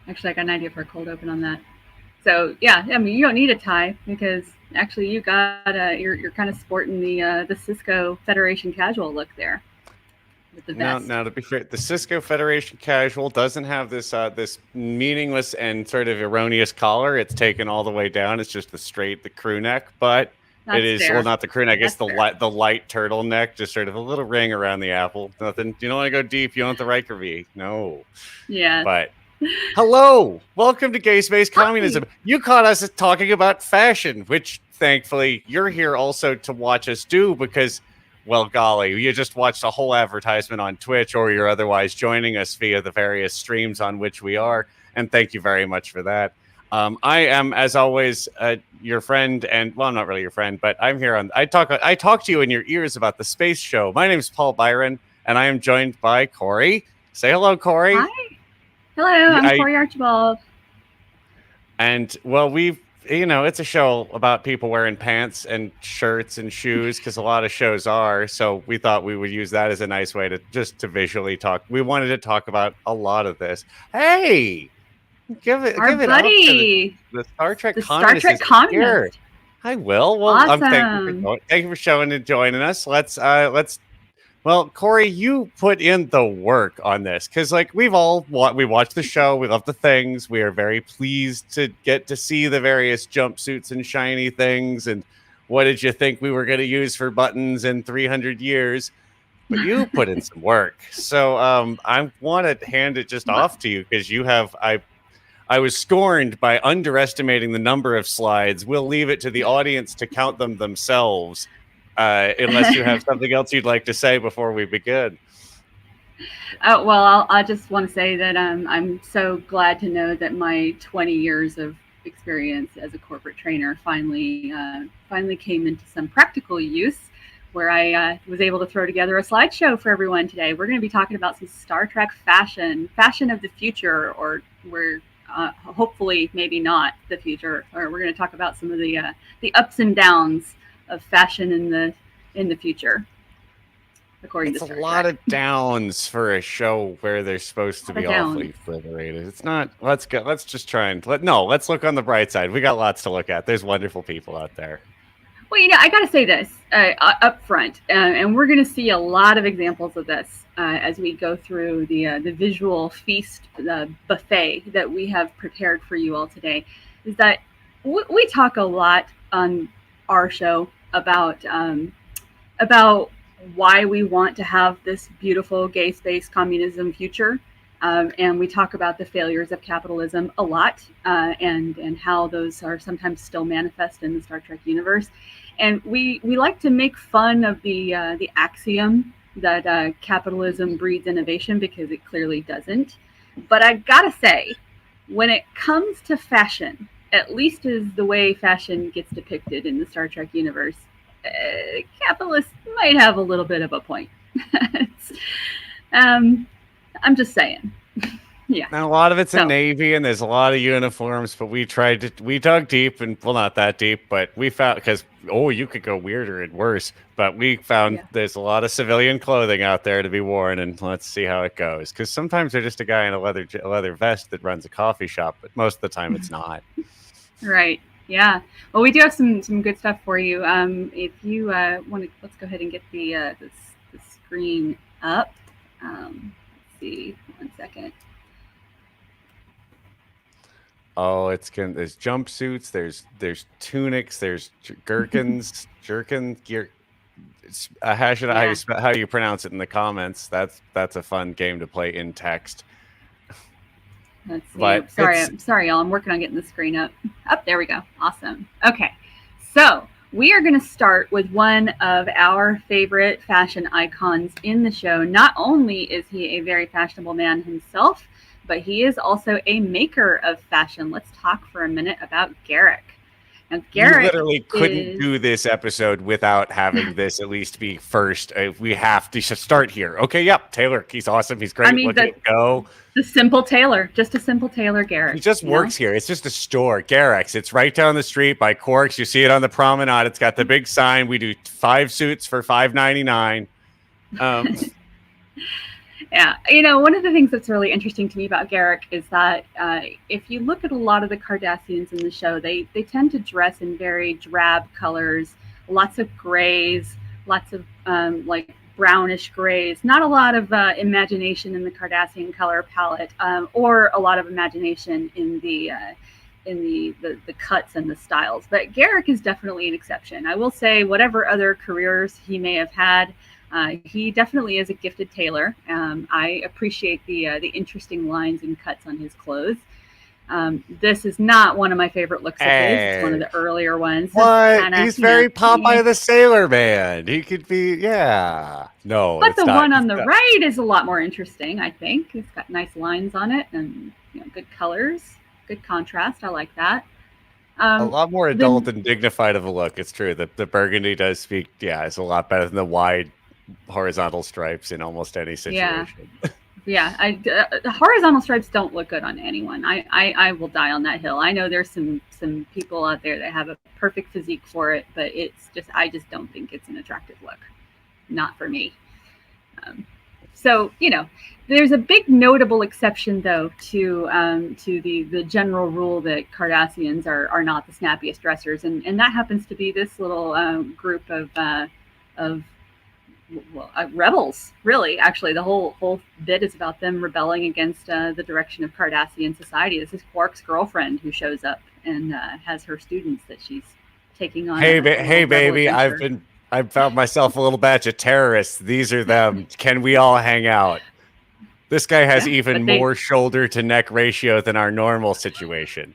Actually, I got an idea for a cold open on that. So yeah, I mean, you don't need a tie because actually you got you're kind of sporting the Cisco Federation casual look there with the Now, vest. now to be fair, the Cisco Federation casual doesn't have this meaningless and sort of erroneous collar. It's taken all the way down. It's just the crew neck, but it That's is well fair. not the crew neck. It's That's fair. the light turtleneck, just sort of a little ring around the apple. Nothing. You don't want to go deep. You don't want the Riker V. No, Yes. but hello, welcome to Gay Space Hi. Communism. You caught us talking about fashion, which thankfully you're here also to watch us do because, well, golly, you just watched a whole advertisement on Twitch or you're otherwise joining us via the various streams on which we are. And thank you very much for that. I am, as always, your friend, and well, I'm not really your friend, but I'm here on. I talk to you in your ears about the space show. My name is Paul Byron, and I am joined by Cory. Say hello, Cory. Hi. Hello. I'm I Cory Archibald. And well, it's a show about people wearing pants and shirts and shoes because a lot of shows are. So we thought we would use that as a nice way to just to visually talk. We wanted to talk about a lot of this. Hey, Our give it up for buddy, the Star Trek the Star communist Trek is here. columnist. Hi, Will. Well, Awesome. thank you for showing and joining us. Let's well, Cory, you put in the work on this because, like, we watch the show, we love the things, we are very pleased to get to see the various jumpsuits and shiny things. And what did you think we were going to use for buttons in 300 years? But you put in some work, so I want to hand it just Well, off to you because you have I was scorned by underestimating the number of slides. We'll leave it to the audience to count them themselves unless you have something else you'd like to say before we begin. I just want to say that I'm so glad to know that my 20 years of experience as a corporate trainer finally came into some practical use, where I was able to throw together a slideshow for everyone today. We're going to be talking about some Star Trek fashion of the future, or we're hopefully maybe not the future, or we're going to talk about some of the ups and downs of fashion in the future, according to It's a Star lot Trek. of downs for a show where they're supposed to A lot be of awfully downs. liberated. It's not. Let's go. Let's just try and let's look on the bright side. We got lots to look at. There's wonderful people out there. Well, I got to say this up front, and we're going to see a lot of examples of this as we go through the visual feast buffet that we have prepared for you all today. Is that we talk a lot on our show about why we want to have this beautiful gay space communism future. And we talk about the failures of capitalism a lot, and how those are sometimes still manifest in the Star Trek universe. And we like to make fun of the axiom that capitalism breeds innovation, because it clearly doesn't. But I gotta say, when it comes to fashion, at least as the way fashion gets depicted in the Star Trek universe, capitalists might have a little bit of a point. um, I'm just saying. Yeah. And a lot of it's in So, Navy, and there's a lot of uniforms. But we dug deep, and well, not that deep, but we found because you could go weirder and worse. But we found yeah. there's a lot of civilian clothing out there to be worn, and let's see how it goes. Because sometimes they're just a guy in a leather vest that runs a coffee shop, but most of the time it's not. Right. Yeah. Well, we do have some good stuff for you. If you want to, let's go ahead and get the screen up. Let's see. 1 second. Oh, there's jumpsuits, there's tunics, there's jerkins, gear. Yeah. How you pronounce it in the comments? That's a fun game to play in text. Let's see. But it's I'm sorry, y'all. I'm working on getting the screen up. Up there we go. Awesome. Okay. So we are going to start with one of our favorite fashion icons in the show. Not only is he a very fashionable man himself, but he is also a maker of fashion. Let's talk for a minute about Garrick. Now, You Garrick literally couldn't is, do this episode without having this at least be first. We have to start here. Okay, yep. Taylor, he's awesome. He's I great. mean, Look at him go. the simple tailor, just a simple tailor, He Garrick, just you know? works here. It's just a store. Garrick's. It's right down the street by Corks. You see it on the promenade. It's got the big sign. We do 5 suits for $5.99. Yeah, one of the things that's really interesting to me about Garrick is that if you look at a lot of the Cardassians in the show, they tend to dress in very drab colors, lots of grays, lots of like brownish grays. Not a lot of imagination in the Cardassian color palette, or a lot of imagination in the cuts and the styles. But Garrick is definitely an exception. I will say, whatever other careers he may have had, he definitely is a gifted tailor. I appreciate the interesting lines and cuts on his clothes. This is not one of my favorite looks of his. It's one of the earlier ones. What? He's very Popeye the Sailor Man. He could be, yeah. No, but it's the not. one on the right is a lot more interesting, I think. It's got nice lines on it and good colors, good contrast. I like that. A lot more adult and dignified of a look. It's true. The burgundy does speak, it's a lot better than the wide horizontal stripes in almost any situation. Yeah, horizontal stripes don't look good on anyone. I will die on that hill. I know there's some people out there that have a perfect physique for it, but I just don't think it's an attractive look. Not for me. So there's a big notable exception though to the general rule that Cardassians are not the snappiest dressers, and that happens to be this little group of rebels. Really, actually, the whole bit is about them rebelling against the direction of Cardassian society. This is Quark's girlfriend who shows up and has her students that she's taking on. Hey, baby, I've found myself a little batch of terrorists. These are them. Can we all hang out? This guy has even more shoulder to neck ratio than our normal situation.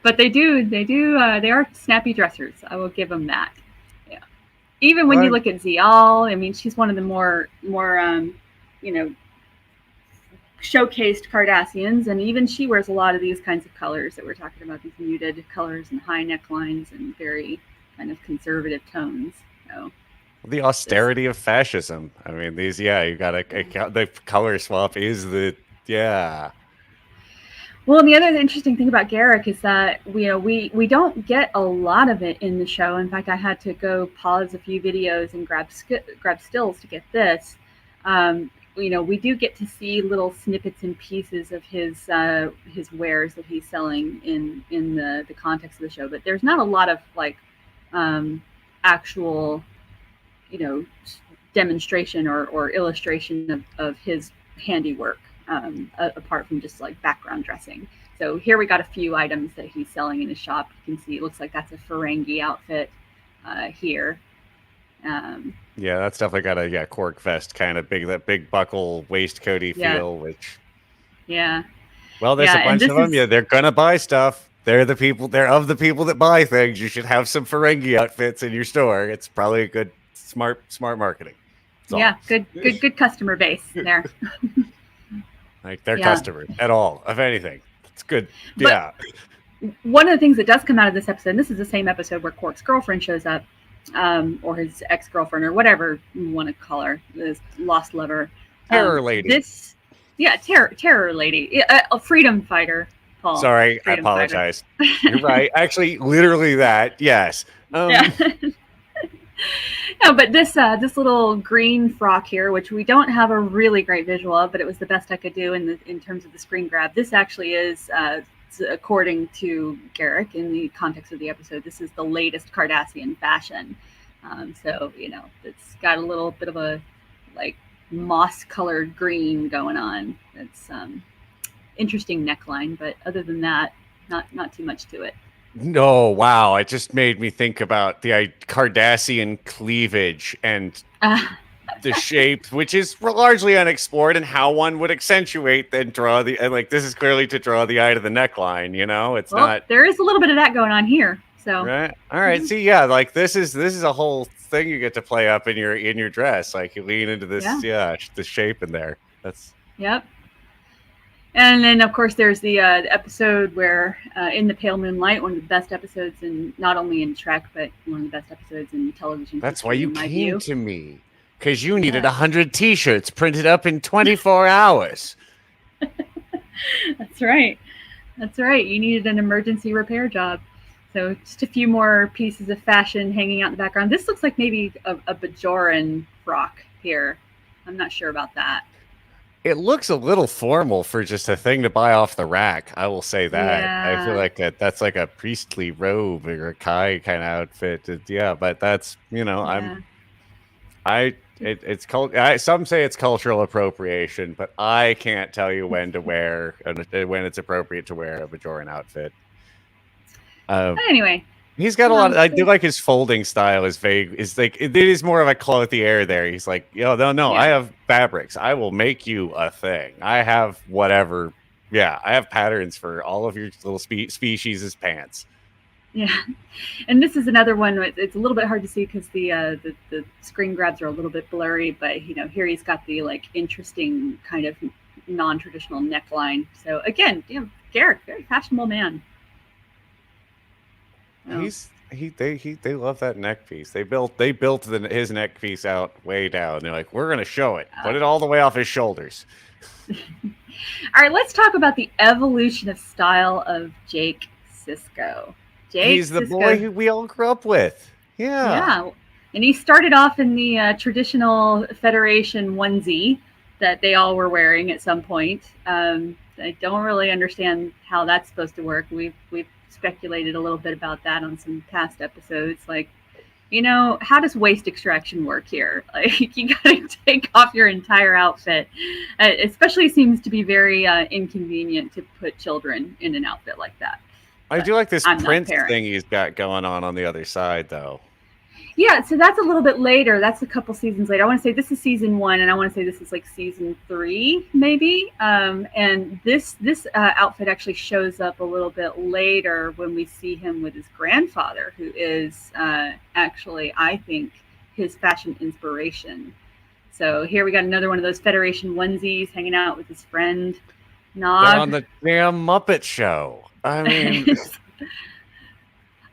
But they are snappy dressers. I will give them that. Yeah. Even when you look at Zial, I mean, she's one of the more showcased Cardassians, and even she wears a lot of these kinds of colors that we're talking about, these muted colors and high necklines and very kind of conservative tones. So the austerity of fascism. I mean, these, you got the color swap is Well, and the other interesting thing about Garrick is that we don't get a lot of it in the show. In fact, I had to go pause a few videos and grab stills to get this. We do get to see little snippets and pieces of his wares that he's selling in the context of the show, but there's not a lot of actual demonstration or illustration of his handiwork, apart from just like background dressing. So here we got a few items that he's selling in his shop. You can see it looks like that's a Ferengi outfit here. That's definitely got a cork vest kind of that big buckle waistcoaty feel, which well, there's a bunch of them. They're gonna buy stuff. They're of the people that buy things. You should have some Ferengi outfits in your store. It's probably a good smart marketing. Good customer base there. Like their customers at all, if anything. It's good. But one of the things that does come out of this episode, and this is the same episode where Quark's girlfriend shows up, or his ex-girlfriend, or whatever you want to call her, this lost lover. Terror lady. Terror lady. A freedom fighter, Paul. Sorry, I apologize. You're right. Actually, literally that. Yes. No, but this little green frock here, which we don't have a really great visual of, but it was the best I could do in terms of the screen grab. This actually is, according to Garrick, in the context of the episode, this is the latest Cardassian fashion. So it's got a little bit of a moss-colored green going on. It's interesting neckline, but other than that, not too much to it. No, wow. It just made me think about the Cardassian cleavage and the shape, which is largely unexplored, and how one would accentuate and draw this is clearly to draw the eye to the neckline, It's not. There is a little bit of that going on here. So right. All right. See, this is a whole thing you get to play up in your dress. Like you lean into this, the shape in there. That's Yep. And then, of course, there's the episode where, in the Pale Moonlight, one of the best episodes not only in Trek, but one of the best episodes in television. That's why you came to me, because you needed 100 T-shirts printed up in 24 hours. That's right. You needed an emergency repair job. So just a few more pieces of fashion hanging out in the background. This looks like maybe a Bajoran frock here. I'm not sure about that. It looks a little formal for just a thing to buy off the rack. I will say that. I feel Yeah. like that's like a priestly robe or a kai kind of outfit. Yeah, but that's Yeah. it's called. Some say it's cultural appropriation, but I can't tell you when to wear when it's appropriate to wear a Bajoran outfit. But anyway, He's got a lot. I do like his folding style. Is vague. Is like it is more of a clothier there. He's like, no. I yeah. have fabrics. I will make you a thing. I have whatever. Yeah, I have patterns for all of your little species' pants. Yeah. And this is another one. It's a little bit hard to see because the screen grabs are a little bit blurry. But here he's got the like interesting kind of non-traditional neckline. So again, Garrick, very fashionable man. They love that neck piece. They built his neck piece out way down. They're like, we're gonna show it. Put it all the way off his shoulders. All right, let's talk about the evolution of style of Jake Sisko. He's the boy who we all grew up with. Yeah. And he started off in the traditional Federation onesie that they all were wearing at some point. I don't really understand how that's supposed to work. We've speculated a little bit about that on some past episodes. Like, how does waist extraction work here? Like, you got to take off your entire outfit. Especially seems to be very inconvenient to put children in an outfit like that. I do like this print thing he's got going on the other side, though. Yeah, so that's a little bit later. That's a couple seasons later. I want to say this is season 1, and I want to say this is like season 3, maybe. And this outfit actually shows up a little bit later when we see him with his grandfather, who is actually, I think, his fashion inspiration. So here we got another one of those Federation onesies, hanging out with his friend Nog. They're on the damn Muppet Show. I mean.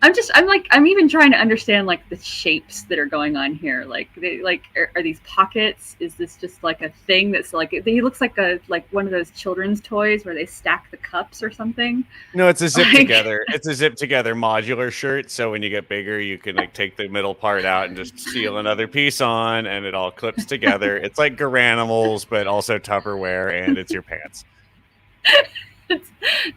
I'm even trying to understand like the shapes that are going on here. Like are these pockets? Is this just like a thing that's like he looks like one of those children's toys where they stack the cups or something? No, it's a zip together. It's a zip together modular shirt. So when you get bigger, you can like take the middle part out and just seal another piece on, and it all clips together. It's like Garanimals, but also Tupperware, and it's your pants.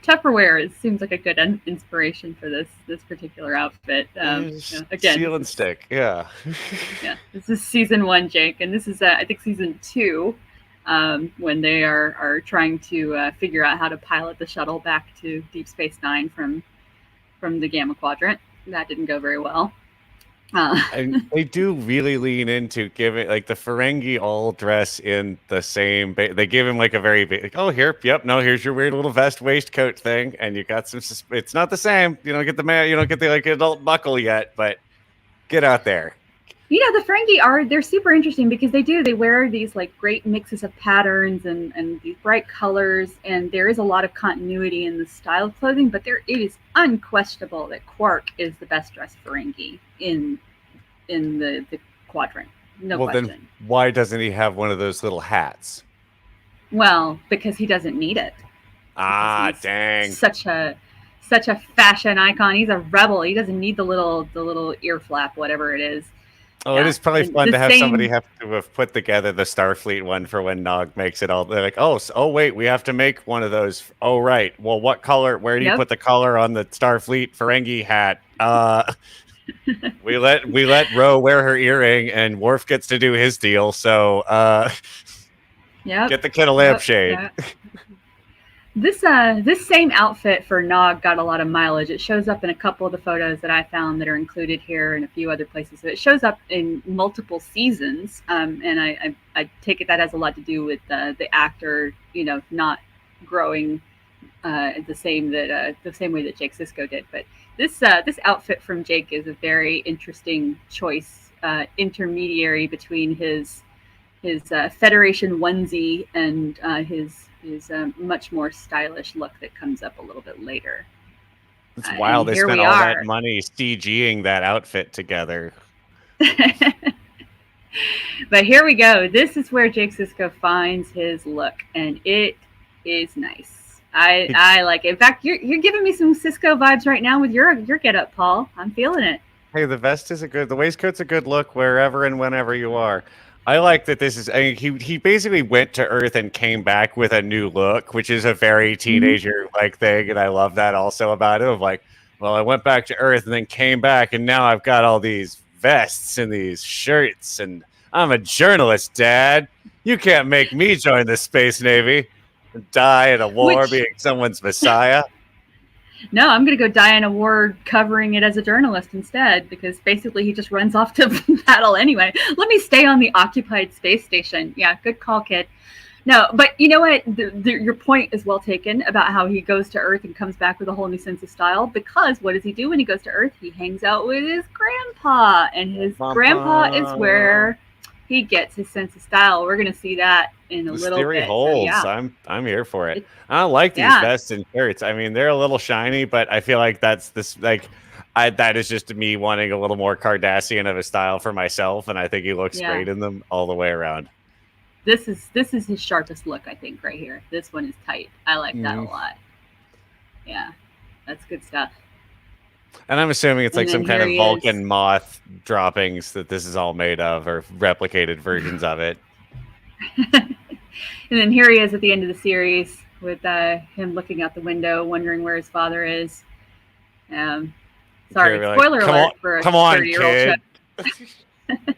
Tupperware seems like a good inspiration for this particular outfit. Again, seal and stick. Yeah. Yeah. This is season 1, Jake, and this is I think season 2, when they are trying to figure out how to pilot the shuttle back to Deep Space Nine from the Gamma Quadrant. That didn't go very well. And they do really lean into giving like the Ferengi all dress in the same. They give him like a very big. Like, oh, here's your weird little vest waistcoat thing, and you got some. It's not the same. You don't get the like adult buckle yet, but get out there. The Ferengi they're super interesting because they wear these like great mixes of patterns and these bright colors, and there is a lot of continuity in the style of clothing, but it is unquestionable that Quark is the best dressed Ferengi in the quadrant. No question. Then why doesn't he have one of those little hats? Well, because he doesn't need it. Dang. Such a fashion icon. He's a rebel. He doesn't need the little ear flap, whatever it is. Oh, yeah. It is probably fun to have somebody have to have put together the Starfleet one for when Nog makes it all. They're like, oh, wait, we have to make one of those. Oh, right. Well, what color? Where do you put the color on the Starfleet Ferengi hat? We let Ro wear her earring, and Worf gets to do his deal. So, get the kid a lampshade. This same outfit for Nog got a lot of mileage. It shows up in a couple of the photos that I found that are included here and a few other places. So it shows up in multiple seasons, and I take it that has a lot to do with the actor, not growing the same way that Jake Sisko did. But this outfit from Jake is a very interesting choice, intermediary between his Federation onesie and his much more stylish look that comes up a little bit later. It's wild. They spent all that money CGing that outfit together. But here we go. This is where Jake Sisko finds his look, and it is nice. I like it. In fact, you're giving me some Sisko vibes right now with your get up, Paul. I'm feeling it. Hey, the vest is the waistcoat's a good look wherever and whenever you are. I like that this is. I mean, he basically went to Earth and came back with a new look, which is a very Mhm. teenager like thing, and I love that also about it. Of like, well, I went back to Earth and then came back, and now I've got all these vests and these shirts, and I'm a journalist, Dad. You can't make me join the Space Navy and die in a war Which being someone's messiah. no, I'm going to go die in a war covering it as a journalist instead, because basically he just runs off to battle anyway. Let me stay on the occupied space station. Yeah, good call, kid. No, but you know what? Your point is well taken about how he goes to Earth and comes back with a whole new sense of style. Because what does he do when he goes to Earth? He hangs out with his grandpa, and his Bum, grandpa is bum. where he gets his sense of style. We're going to see that in a This little theory bit. So holds. yeah, I'm here for it. it, I don't like these yeah, vests and shirts. I mean, they're a little shiny, but I feel like that's this like I that is just me wanting a little more Cardassian of a style for myself, and I think he looks yeah. great in them all the way around. This is his sharpest look, I think, right here. This one is tight. I like that a Mm. lot. Yeah, that's good stuff. And I'm assuming it's And like then some kind here of he is. Vulcan moth droppings that this is all made of, or replicated versions of it. And then here he is at the end of the series with him looking out the window, wondering where his father is. Um, Carrie sorry, be like, spoiler alert for a come on, 30-year-old show. kid.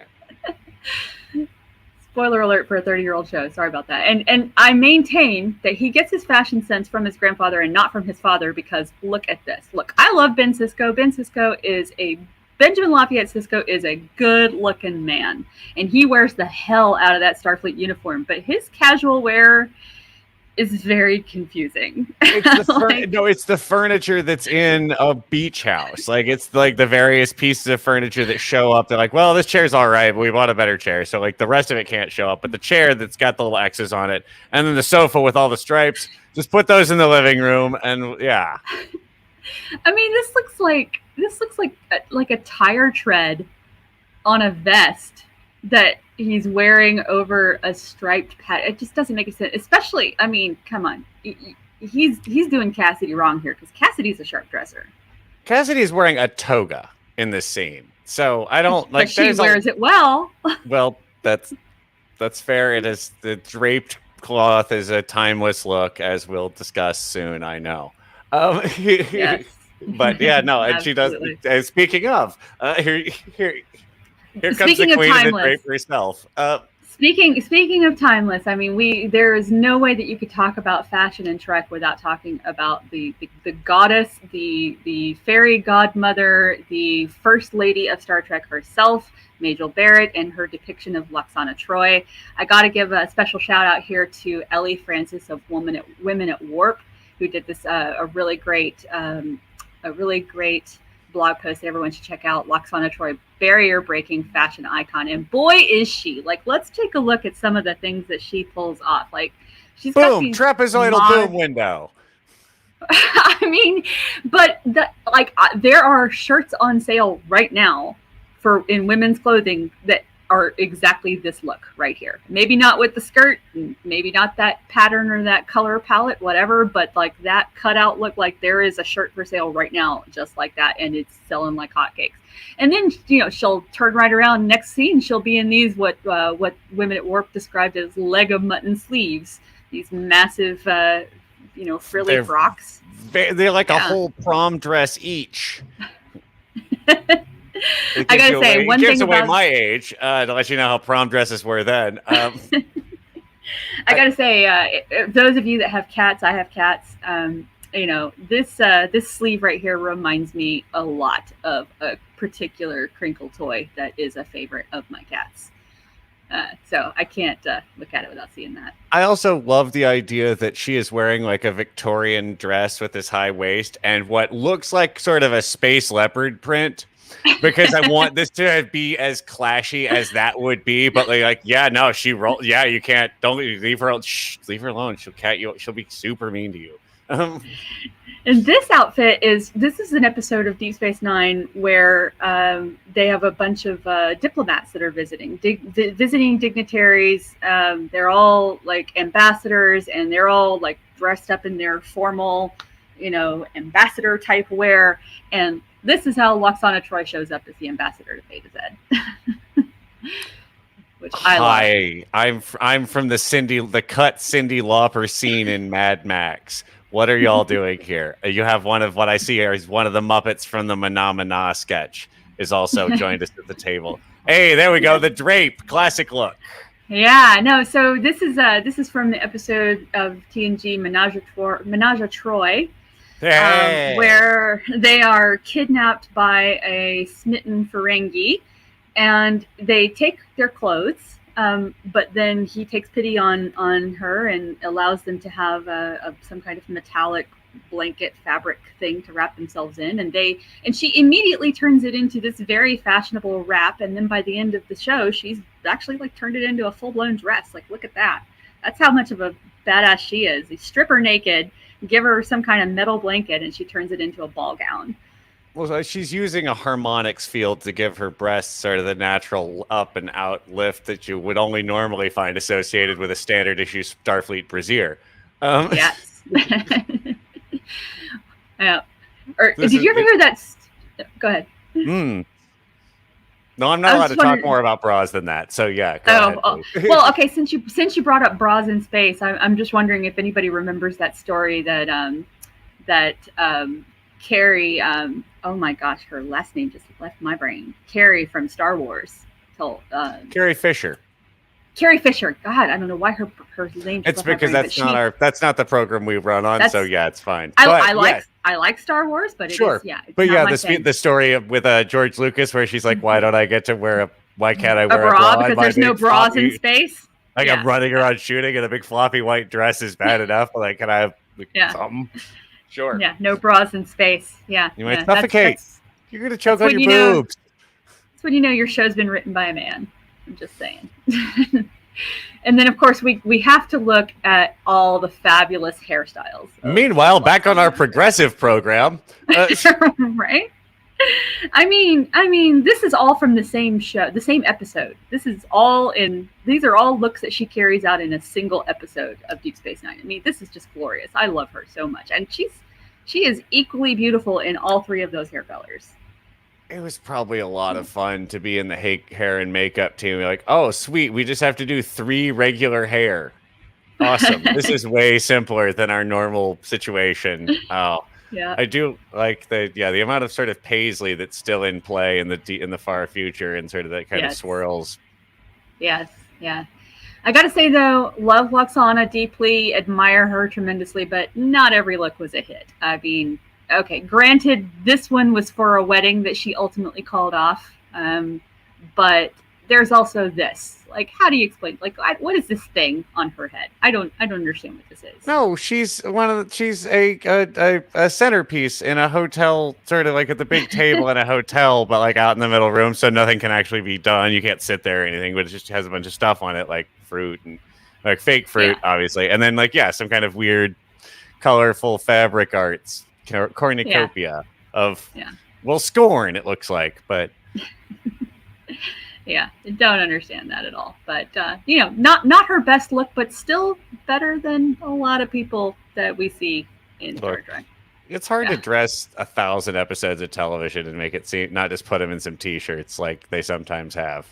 Spoiler alert for a 30-year-old show. Sorry about that. And I maintain that he gets his fashion sense from his grandfather and not from his father, because look at this. Look, I love Ben Sisko. Benjamin Lafayette Sisko is a good-looking man, and he wears the hell out of that Starfleet uniform. But his casual wear is very confusing. It's the Like, no, it's the furniture that's in a beach house. Like it's like the various pieces of furniture that show up. They're like, well, this chair's all right, but we want a better chair. So like the rest of it can't show up, but the chair that's got the little X's on it, and then the sofa with all the stripes, just put those in the living room, and yeah. I mean, this looks like a tire tread on a vest that he's wearing over a striped pad. It just doesn't make any sense. Especially, I mean, come on, he's doing Cassidy wrong here, because Cassidy's a sharp dresser. Cassidy's wearing a toga in this scene, so I don't But like. she wears it well. Well, that's fair. It is the draped cloth is a timeless look, as we'll discuss soon. I know. Um, Yes. but yeah, no, and she does. Absolutely. Speaking of, here comes the Speaking of queen of the timeless, drape herself. speaking of timeless, I mean, there is no way that you could talk about fashion in Trek without talking about the goddess, the fairy godmother, the first lady of Star Trek herself, Majel Barrett, and her depiction of Lwaxana Troi. I got to give a special shout out here to Ellie Francis of Women at Warp, who did this a really great blog post that everyone should check out. Lwaxana Troi, barrier breaking fashion icon, and boy is she. Like, let's take a look at some of the things that she pulls off. Like, she's got Boom! these Trapezoidal boom window. I mean, but there are shirts on sale right now in women's clothing that are exactly this look right here. Maybe not with the skirt, maybe not that pattern or that color palette, whatever, but like that cutout look. Like, there is a shirt for sale right now just like that, and it's selling like hotcakes. And then, she'll turn right around. Next scene, she'll be in these what Women at Warp described as leg of mutton sleeves. These massive, frilly They're frocks. They're like a Yeah. whole prom dress each. I gotta say, one gives thing away about my age to let you know how prom dresses were then. I gotta say, those of you that have cats, I have cats. This sleeve right here reminds me a lot of a particular crinkle toy that is a favorite of my cats. So I can't look at it without seeing that. I also love the idea that she is wearing like a Victorian dress with this high waist and what looks like sort of a space leopard print. Because I want this to be as clashy as that would be, but yeah, no, she roll. Yeah, you can't. Don't leave her. Leave her alone. She'll cat you. She'll be super mean to you. And this outfit is an episode of Deep Space Nine where they have a bunch of diplomats that are visiting dignitaries. They're all like ambassadors, and they're all like dressed up in their formal, ambassador type wear. And this is how Lwaxana Troi shows up as the ambassador to Beta Z. which I love. Hi, I'm from the Cyndi Lauper scene in Mad Max. What are y'all doing here? You have one of what I see here is one of the Muppets from the Mana sketch is also joined us at the table. Hey, there we go. The drape, classic look. Yeah, no. So this is from the episode of TNG Menage a Troy, Hey. where they are kidnapped by a smitten Ferengi, and they take their clothes. But then he takes pity on her and allows them to have some kind of metallic blanket fabric thing to wrap themselves in, and she immediately turns it into this very fashionable wrap, and then by the end of the show she's actually like turned it into a full-blown dress. Like, look at that. That's how much of a badass she is. You strip her naked, give her some kind of metal blanket, and she turns it into a ball gown. Well, she's using a harmonics field to give her breasts sort of the natural up and out lift that you would only normally find associated with a standard issue Starfleet brassiere. Yes. Yeah. Or did you ever hear that? Go ahead. No, I'm not allowed to talk more about bras than that. So yeah. Go ahead, well, okay. Since you brought up bras in space, I'm just wondering if anybody remembers that story that Carrie. Oh my gosh, her last name just left my brain. Carrie from Star Wars. Told Carrie Fisher. Carrie Fisher. God, I don't know why her name. It's because that's not the program we run on. So yeah, it's fine. I like Star Wars, but sure. The story with George Lucas where she's like, why can't I wear a bra because there's no bras in space? Like, I'm running around shooting and a big floppy white dress is bad enough. Like, can I have something? Sure. Yeah, no bras in space. Yeah. You might suffocate. You're gonna choke on your boobs. That's when you know your show's been written by a man. I'm just saying. And then, of course, we have to look at all the fabulous hairstyles. Meanwhile, back on our progressive program. Right? I mean, this is all from the same show, the same episode. These are all looks that she carries out in a single episode of Deep Space Nine. I mean, this is just glorious. I love her so much. And she is equally beautiful in all three of those hair colors. It was probably a lot of fun to be in the hair and makeup team. You're like, oh, sweet. We just have to do 3 regular hair. Awesome. This is way simpler than our normal situation. Oh, yeah. I do like the amount of sort of paisley that's still in play in the far future and sort of that kind of swirls. Yes. Yeah. I got to say, though, love Lwaxana deeply, admire her tremendously, but not every look was a hit. I mean, okay, granted, this one was for a wedding that she ultimately called off. But there's also this. Like, how do you explain? Like, what is this thing on her head? I don't understand what this is. No, she's a centerpiece in a hotel, sort of like at the big table in a hotel, but like out in the middle room, so nothing can actually be done. You can't sit there or anything, but it just has a bunch of stuff on it, like fruit and like fake fruit, obviously, and then like some kind of weird, colorful fabric arts cornucopia of scorn. It looks like, but. Yeah, don't understand that at all. But not her best look, but still better than a lot of people that we see in Star Trek. It's hard to dress 1,000 episodes of television and make it seem, not just put them in some t-shirts like they sometimes have.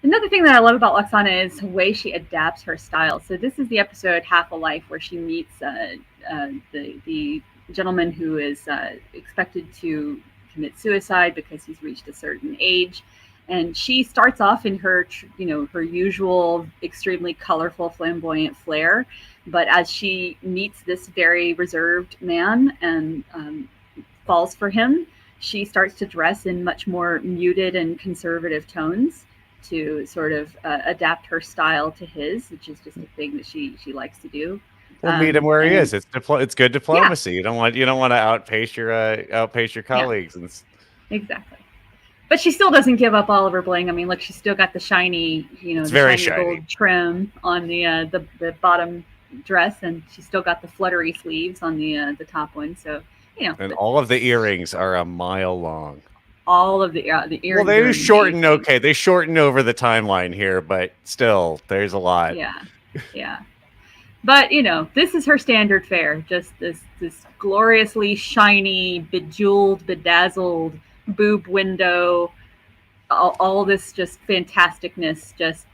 Another thing that I love about Lwaxana is the way she adapts her style. So this is the episode Half a Life where she meets the gentleman who is expected to commit suicide because he's reached a certain age. And she starts off in her usual extremely colorful, flamboyant flair. But as she meets this very reserved man and falls for him, she starts to dress in much more muted and conservative tones to sort of adapt her style to his, which is just a thing that she likes to do. Well, meet him where he is. It's good diplomacy. Yeah. You don't want to outpace your colleagues. Yeah. Exactly. But she still doesn't give up all of her bling. I mean, look, she's still got the shiny, the shiny gold trim on the bottom dress, and she's still got the fluttery sleeves on the top one. So, and all of the earrings are a mile long. All of the earrings. Well, they shorten. Okay, they shorten over the timeline here, but still, there's a lot. Yeah. But this is her standard fare. Just this gloriously shiny, bejeweled, bedazzled boob window all this just fantasticness, just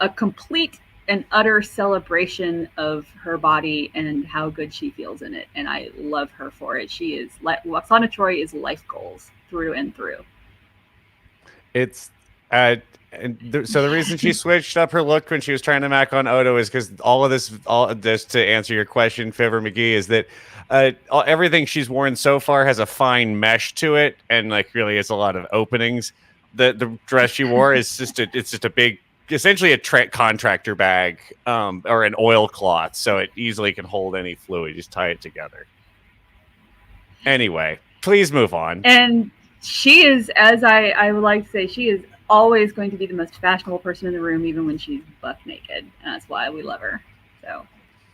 a complete and utter celebration of her body and how good she feels in it, and I love her for it. She is Waxana Troy is life goals through and through. It's so the reason she switched up her look when she was trying to mac on Odo is because all this to answer your question, Fiver McGee, is that everything she's worn so far has a fine mesh to it, and like really it's a lot of openings. The dress she wore is just a big, essentially a contractor bag, or an oilcloth, so it easily can hold any fluid. Just tie it together. Anyway, please move on. And she is, as I would like to say, she is always going to be the most fashionable person in the room, even when she's buck naked. And that's why we love her. So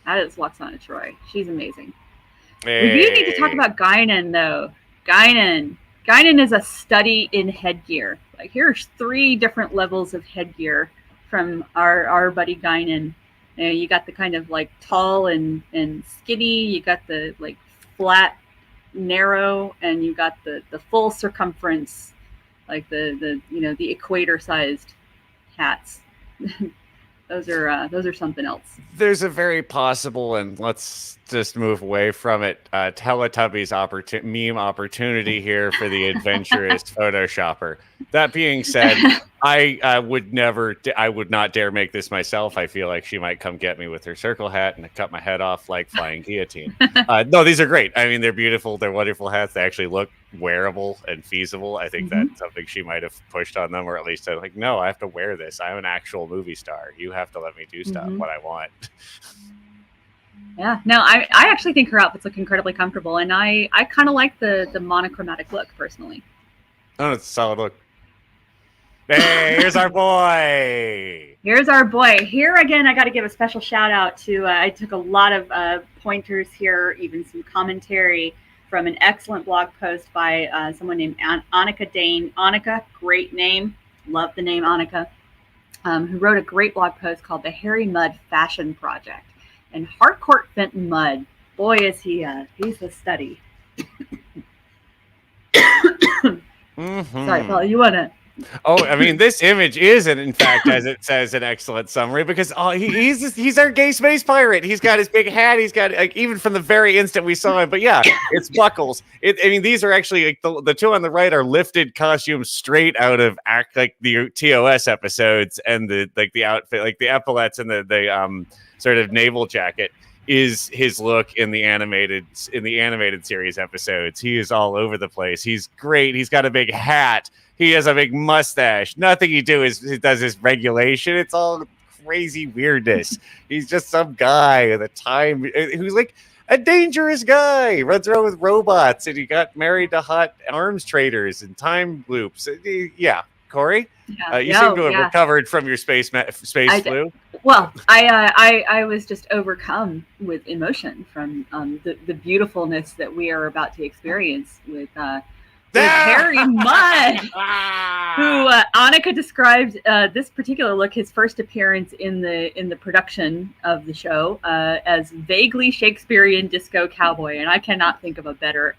that is Waxana Troy. She's amazing. Hey. We do need to talk about Guinan, though. Guinan is a study in headgear. Like, here's 3 different levels of headgear from our buddy Guinan. You got the kind of like tall and skinny. You got the like flat, narrow, and you got the full circumference, like the equator sized hats. those are something else. There's a very possible, and let's just move away from it, Teletubbies meme opportunity here for the adventurous Photoshopper. That being said, I would not dare make this myself. I feel like she might come get me with her circle hat and cut my head off like flying guillotine. No, these are great. I mean, they're beautiful. They're wonderful hats. They actually look wearable and feasible. I think that's something she might have pushed on them, or at least said, like, no, I have to wear this. I'm an actual movie star. You have to let me do stuff what I want. Yeah, no, I actually think her outfits look incredibly comfortable, and I kind of like the monochromatic look personally. Oh, it's a solid look. Hey, here's our boy. Here again, I got to give a special shout out to, I took a lot of pointers here, even some commentary from an excellent blog post by someone named Annika Dane. Annika, great name. Love the name Annika. Who wrote a great blog post called The Harry Mudd Fashion Project. And Harcourt Fenton Mudd, boy, is he's a study. Sorry, Paul, you want to... Oh, I mean, this image is, in fact, as it says, an excellent summary, because he's our gay space pirate. He's got his big hat. He's got, like, even from the very instant we saw him. But yeah, it's buckles. I mean, these are actually, like, the 2 on the right are lifted costumes straight out of the TOS episodes, and the outfit, like the epaulets and the sort of naval jacket is his look in the animated series episodes. He is all over the place. He's great. He's got a big hat. He has a big mustache. Nothing he does his regulation. It's all crazy weirdness. He's just some guy at the time who's like a dangerous guy. He runs around with robots, and he got married to hot arms traders and time loops. Yeah, Corey, you seem to have recovered from your space flu. Well, I was just overcome with emotion from the beautifulness that we are about to experience with Harry Mudd, who Annika described this particular look, his first appearance in the production of the show, as vaguely Shakespearean disco cowboy, and I cannot think of a better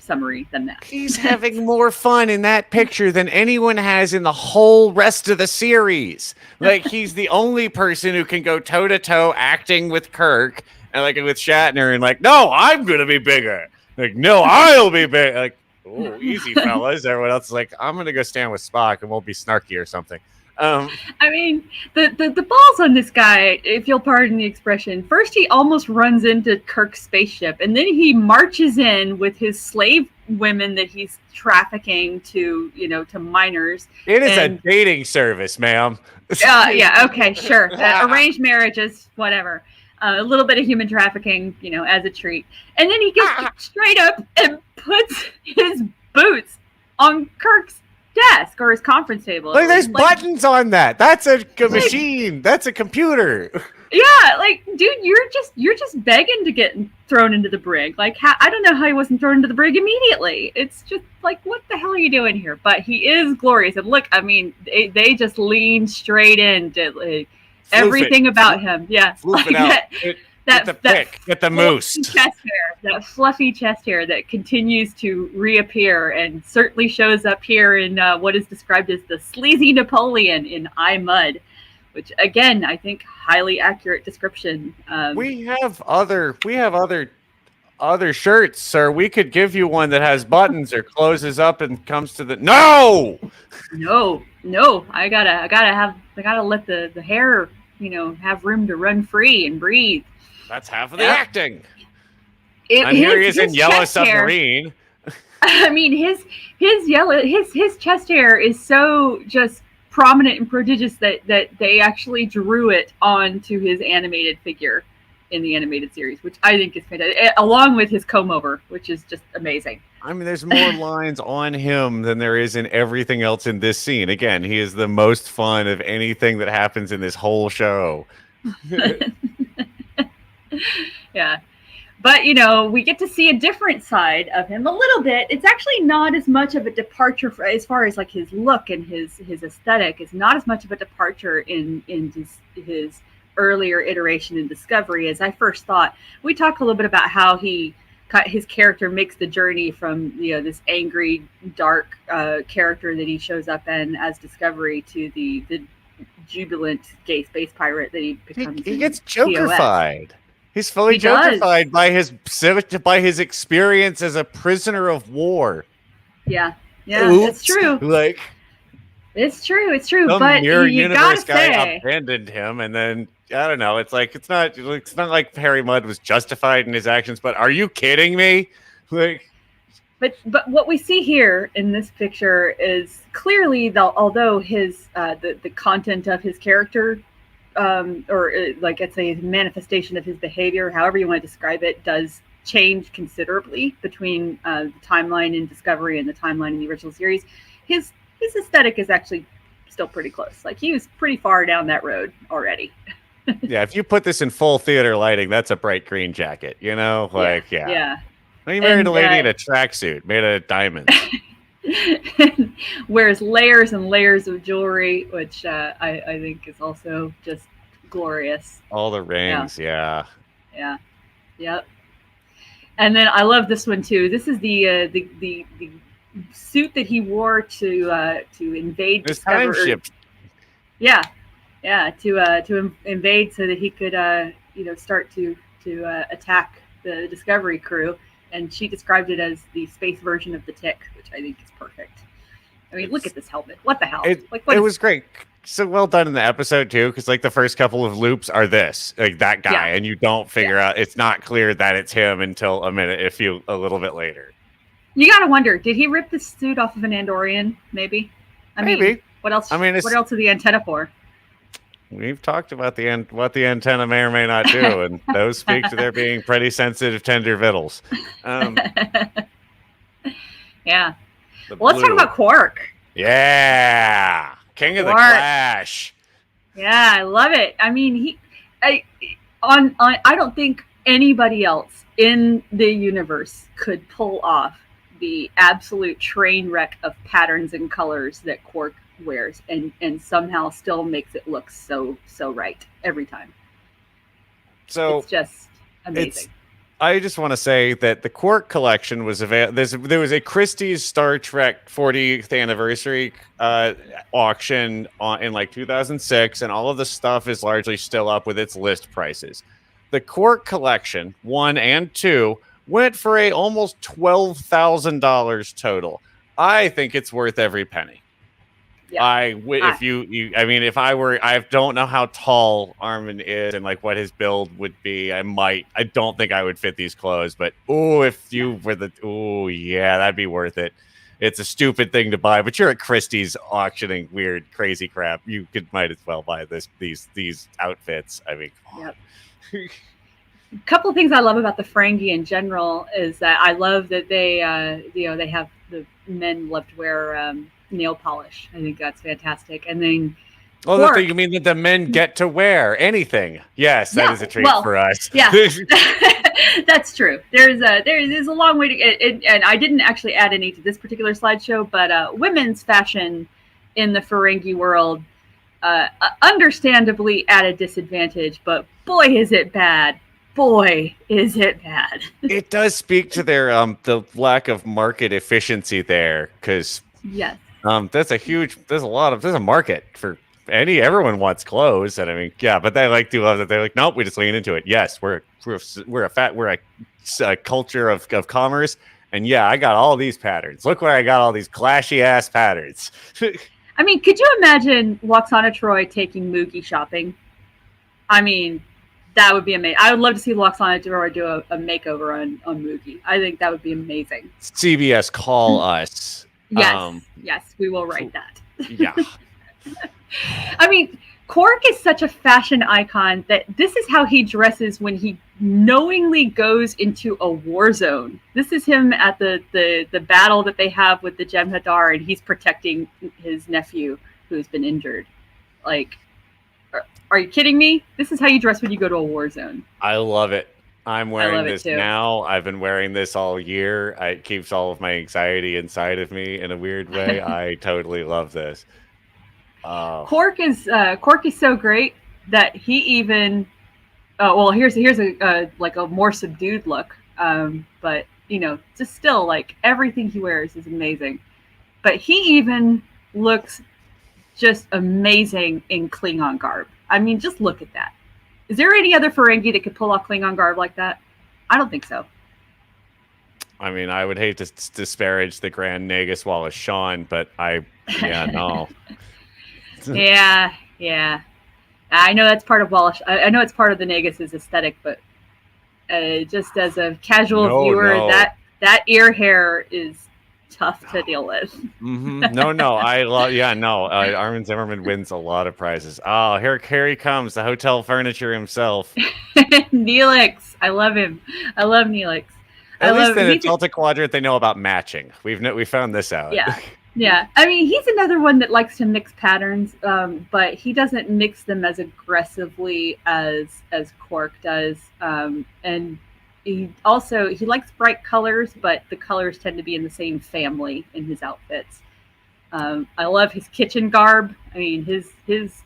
summary than that. He's having more fun in that picture than anyone has in the whole rest of the series. Like, he's the only person who can go toe to toe acting with Kirk and like with Shatner, and like, no, I'm gonna be bigger. Like, no, I'll be big. Like, oh, easy, fellas. Everyone else is like, I'm gonna go stand with Spock and we'll be snarky or something. I mean, the balls on this guy, if you'll pardon the expression. First, he almost runs into Kirk's spaceship, and then he marches in with his slave women that he's trafficking to minors. It is a dating service, ma'am. Yeah, okay, sure. Arranged marriages, whatever. A little bit of human trafficking, as a treat. And then he gets straight up and puts his boots on Kirk's desk or his conference table. Like, there's buttons on that. That's a machine. That's a computer. Yeah, like, dude, you're just begging to get thrown into the brig. Like, I don't know how he wasn't thrown into the brig immediately. It's just like, what the hell are you doing here? But he is glorious. And look, I mean, they just lean straight into everything about him. Yeah. Like Get the pick. Get the moose. That fluffy chest hair that continues to reappear and certainly shows up here in what is described as the sleazy Napoleon in I Mud, which again I think highly accurate description. We have other shirts, sir. We could give you one that has buttons or closes up and comes to the no. I gotta let the hair, have room to run free and breathe. That's half of the acting. And here he is in Yellow Submarine. I mean, his chest hair is so just prominent and prodigious that they actually drew it onto his animated figure in the animated series, which I think is fantastic, along with his comb over, which is just amazing. I mean, there's more lines on him than there is in everything else in this scene. Again, he is the most fun of anything that happens in this whole show. Yeah. But, we get to see a different side of him a little bit. It's actually not as much of a departure as far as like his look and his aesthetic. It's not as much of a departure in his earlier iteration in Discovery as I first thought. We talk a little bit about how his character makes the journey from this angry, dark character that he shows up in as Discovery to the jubilant gay space pirate that he becomes. He gets Joker-fied. He's fully Joker-fied by his experience as a prisoner of war. Yeah, it's true. It's true. Some but mirror you universe gotta guy say, abandoned him, and then I don't know. It's not like Harry Mudd was justified in his actions. But are you kidding me? But what we see here in this picture is clearly, although his the content of his character, or like I'd say his manifestation of his behavior, however you want to describe it, does change considerably between the timeline in Discovery and the timeline in the original series. His aesthetic is actually still pretty close. Like, he was pretty far down that road already. Yeah, if you put this in full theater lighting, that's a bright green jacket. Yeah. Well, you married a lady in a tracksuit made of diamonds. Wears layers and layers of jewelry, which I think is also just glorious. All the rings, yeah. Yep. And then I love this one too. This is the suit that he wore to invade his time ship. Yeah, to invade so that he could start to attack the Discovery crew. And she described it as the space version of the Tick, which I think is perfect. I mean, look at this helmet. What the hell? It was great. So well done in the episode too, because like the first couple of loops are that guy, and you don't figure out. It's not clear that it's him until a little bit later. You gotta wonder, did he rip the suit off of an Andorian? Maybe. Maybe. What else? What else is the antenna for? We've talked about what the antenna may or may not do, and those speak to there being pretty sensitive, tender vittles. Yeah. Well, let's talk about Quark. Yeah, King of the Clash. Yeah, I love it. I mean, I don't think anybody else in the universe could pull off the absolute train wreck of patterns and colors that Quark wears, and somehow still makes it look so right every time. So it's just amazing. I just want to say that the Quark collection was available. There was a Christie's Star Trek 40th anniversary auction in like 2006, and all of the stuff is largely still up with its list prices. The Quark collection 1 and 2 went for almost $12,000 total. I think it's worth every penny. Yeah. I don't know how tall Armin is and like what his build would be. I don't think I would fit these clothes, but that'd be worth it. It's a stupid thing to buy, but you're at Christie's auctioning weird, crazy crap. You might as well buy these outfits. I mean, yep. A couple of things I love about the Ferengi in general is that I love that they have the men love to wear nail polish. I think that's fantastic. And then you mean that the men get to wear anything? Yes, that is a treat for us. Yeah, that's true. There's a long way to get, and I didn't actually add any to this particular slideshow, but women's fashion in the Ferengi world, understandably at a disadvantage, but boy is it bad boy, is it bad. It does speak to their the lack of market efficiency there, because Yes. there's a market for everyone wants clothes, and I mean, yeah, but they like do love that. They're like, nope, we just lean into it. Yes, we're a culture of commerce, and yeah, I got all these patterns. Look where I got all these clashy ass patterns. I mean, could you imagine Loxana Troy taking Moogie shopping? I mean, that would be amazing. I would love to see Loxana Troy do a makeover on Moogie. I think that would be amazing. CBS, call us. Yes, we will write that. Yeah. I mean, Cork is such a fashion icon that this is how he dresses when he knowingly goes into a war zone. This is him at the battle that they have with the Jem'Hadar, and he's protecting his nephew who's been injured. Like, are you kidding me? This is how you dress when you go to a war zone. I love it. I'm wearing this now. I've been wearing this all year. It keeps all of my anxiety inside of me in a weird way. I totally love this. Cork is so great that he even here's a like a more subdued look, but you know, just still like everything he wears is amazing. But he even looks just amazing in Klingon garb. I mean, just look at that. Is there any other Ferengi that could pull off Klingon garb like that? I don't think so. I mean, I would hate to disparage the Grand Nagus Wallace Shawn, but no. Yeah. I know that's part of Wallace. I know it's part of the Nagus's aesthetic, but just as a casual viewer, that ear hair is tough to deal with. No, I love. Yeah, no. Armin Zimmerman wins a lot of prizes. Oh, here he comes, the hotel furniture himself. Neelix, I love him. I love Neelix. At least in the Delta Quadrant, they know about matching. We found this out. Yeah. I mean, he's another one that likes to mix patterns, but he doesn't mix them as aggressively as Quark does. And he likes bright colors, but the colors tend to be in the same family in his outfits. I love his kitchen garb. I mean, his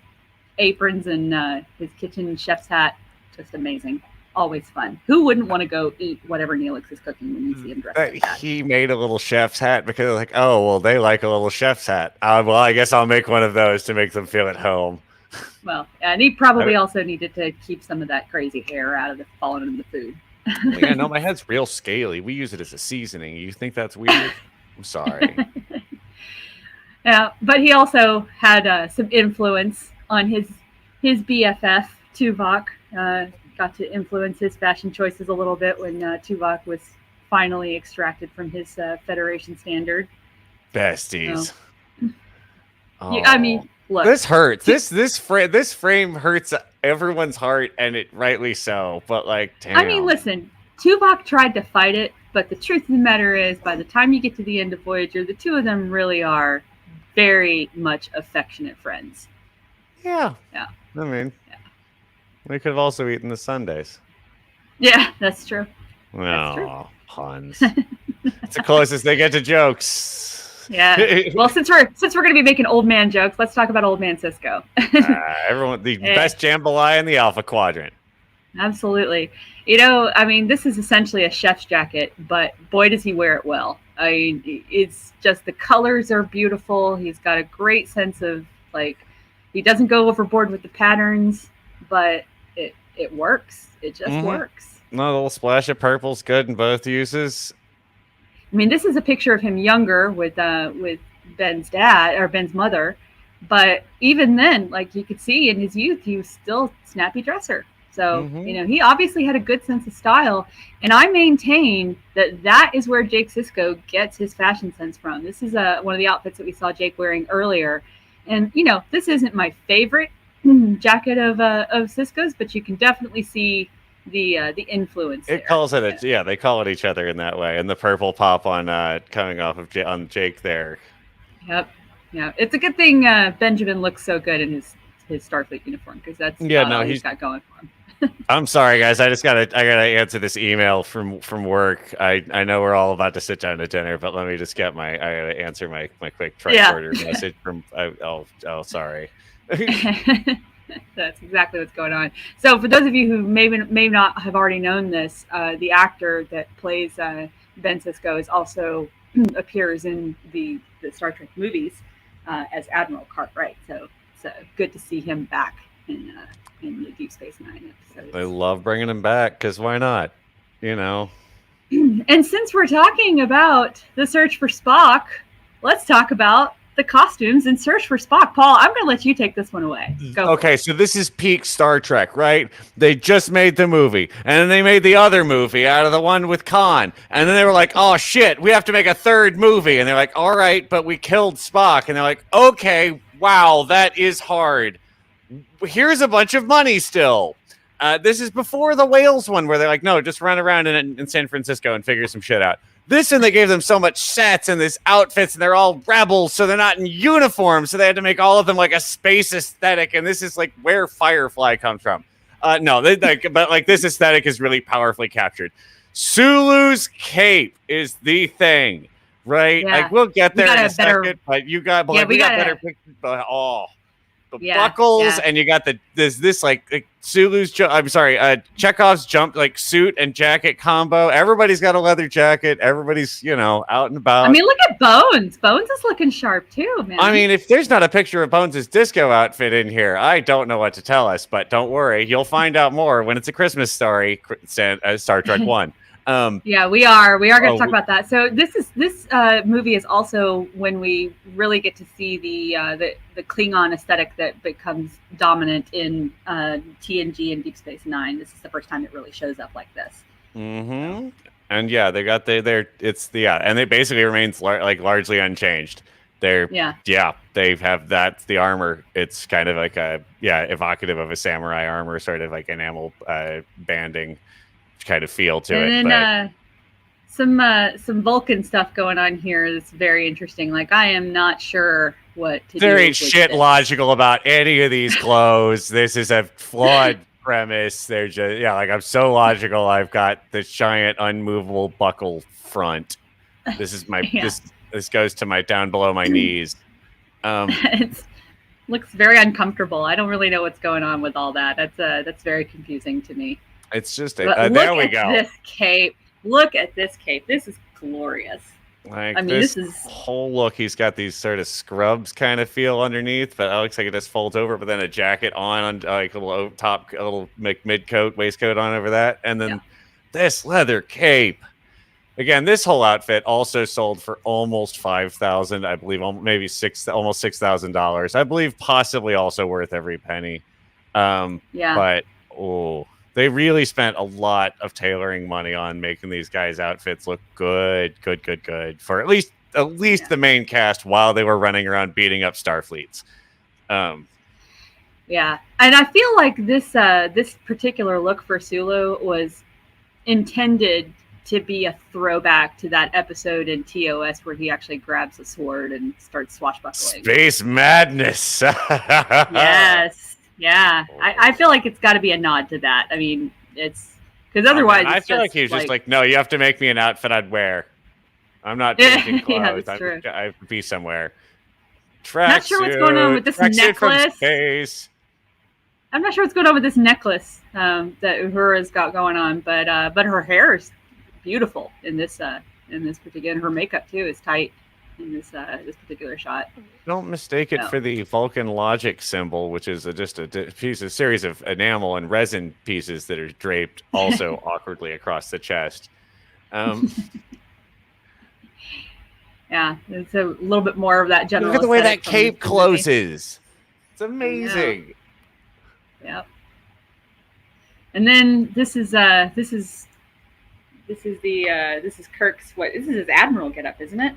aprons and his kitchen chef's hat, just amazing. Always fun. Who wouldn't want to go eat whatever Neelix is cooking when you see him dressed like that? He made a little chef's hat because like, oh, well, they like a little chef's hat. Well, I guess I'll make one of those to make them feel at home. Well, and he probably also needed to keep some of that crazy hair out of falling into the food. Yeah, no, my head's real scaly. We use it as a seasoning. You think that's weird? I'm sorry. Yeah, but he also had some influence on his BFF, Tuvok. Got to influence his fashion choices a little bit when Tuvok was finally extracted from his Federation standard. Besties. So, I mean, look. This hurts. This frame hurts everyone's heart, and it rightly so. But like, damn. I mean, listen. Tuvok tried to fight it, but the truth of the matter is, by the time you get to the end of Voyager, the two of them really are very much affectionate friends. Yeah. I mean, we could have also eaten the sundaes. Yeah, that's true. No, puns. It's the closest they get to jokes. Yeah. Well, since we're going to be making old man jokes, let's talk about old man Sisko. Everyone, the best jambalaya in the Alpha Quadrant. Absolutely. You know, I mean, this is essentially a chef's jacket, but boy, does he wear it well. I mean, it's just the colors are beautiful. He's got a great sense of, like, he doesn't go overboard with the patterns, but it works. It just works. No, a little splash of purple's good in both uses. I mean, this is a picture of him younger with Ben's dad or Ben's mother, but even then, like you could see in his youth, he was still a snappy dresser. So, you know, he obviously had a good sense of style, and I maintain that is where Jake Sisko gets his fashion sense from. This is one of the outfits that we saw Jake wearing earlier, and you know, this isn't my favorite jacket of Sisko's, but you can definitely see the influence. It calls it they call it each other in that way, and the purple pop on coming off of on Jake there. Yep, yeah, it's a good thing Benjamin looks so good in his Starfleet uniform, because that's all he's got going for him. I'm sorry, guys. I gotta answer this email from work. I know we're all about to sit down to dinner, but let me just get I gotta answer my quick tricorder message from. Sorry. That's exactly what's going on. So, for those of you who may not have already known this, the actor that plays Ben Sisko is also appears in the Star Trek movies as Admiral Cartwright. So, it's good to see him back in the Deep Space Nine They episodes. love bringing him back because why not? You know. And since we're talking about the search for Spock, let's talk about the costumes in Search for Spock. Paul, I'm going to let you take this one away. Go for Okay, it. so this is peak Star Trek, right? They just made the movie, and then they made the other movie out of the one with Khan, and then they were like, "Oh shit, we have to make a third movie," and they're like, "All right, but we killed Spock," and they're like, "Okay, wow, that is hard. Here's a bunch of money still." This is before the Whales one, where they're like, "No, just run around in San Francisco and figure some shit out." This and they gave them so much sets and these outfits, and they're all rebels, so they're not in uniform, so they had to make all of them like a space aesthetic. And this is like where Firefly comes from. No, but like this aesthetic is really powerfully captured. Sulu's cape is the thing, right? Yeah. Like we'll get there in a better, second, but you got, but yeah, like, we got better pictures. But the yeah, buckles, yeah. and you got this like Sulu's I'm sorry, Chekhov's jump like suit and jacket combo. Everybody's got a leather jacket. Everybody's out and about. I mean, look at Bones. Bones is looking sharp too, man. I mean, if there's not a picture of Bones' disco outfit in here, I don't know what to tell us. But don't worry, you'll find out more when it's a Christmas story. Star Trek 1. Yeah, we are going to talk about that. So this movie is also when we really get to see the Klingon aesthetic that becomes dominant in TNG and Deep Space Nine. This is the first time it really shows up like this. Mm-hmm. And yeah, they got and it basically remains largely unchanged. They have the armor. It's kind of like evocative of a samurai armor, sort of like enamel banding kind of feel to it. And then some Vulcan stuff going on here that's very interesting. Like, I am not sure what to do. There ain't shit logical about any of these clothes. This is a flawed premise. They're just like, I'm so logical. I've got this giant unmovable buckle front. This is my this goes to my down below my knees. It looks very uncomfortable. I don't really know what's going on with all that. That's very confusing to me. It's just there we go. This cape. Look at this cape. This is glorious. Like, I mean, this is whole look. He's got these sort of scrubs kind of feel underneath, but it looks like it just folds over. But then a jacket on like a little top, a little mid coat, waistcoat on over that, and then this leather cape. Again, this whole outfit also sold for almost $5,000, I believe, maybe almost $6,000. I believe possibly also worth every penny. But they really spent a lot of tailoring money on making these guys' outfits look good for at least the main cast while they were running around beating up Starfleets. Yeah, and I feel like this particular look for Sulu was intended to be a throwback to that episode in TOS where he actually grabs a sword and starts swashbuckling. Space madness. Yes. Yeah, I feel like it's got to be a nod to that. I mean, it's because otherwise, I feel like he's just like, no, you have to make me an outfit I'd wear. I'm not changing clothes. That's true. I have to be somewhere. Not sure what's going on with this necklace. I'm not sure what's going on with this necklace that Uhura's got going on, but her hair is beautiful in this particular. And her makeup too is tight in this particular shot. Don't mistake it for the Vulcan logic symbol, which is just a series of enamel and resin pieces that are draped also awkwardly across the chest. Yeah, it's a little bit more of that general. Look at the way that cape closes. It's amazing. Yep. And then this is Kirk's this is his admiral getup, isn't it?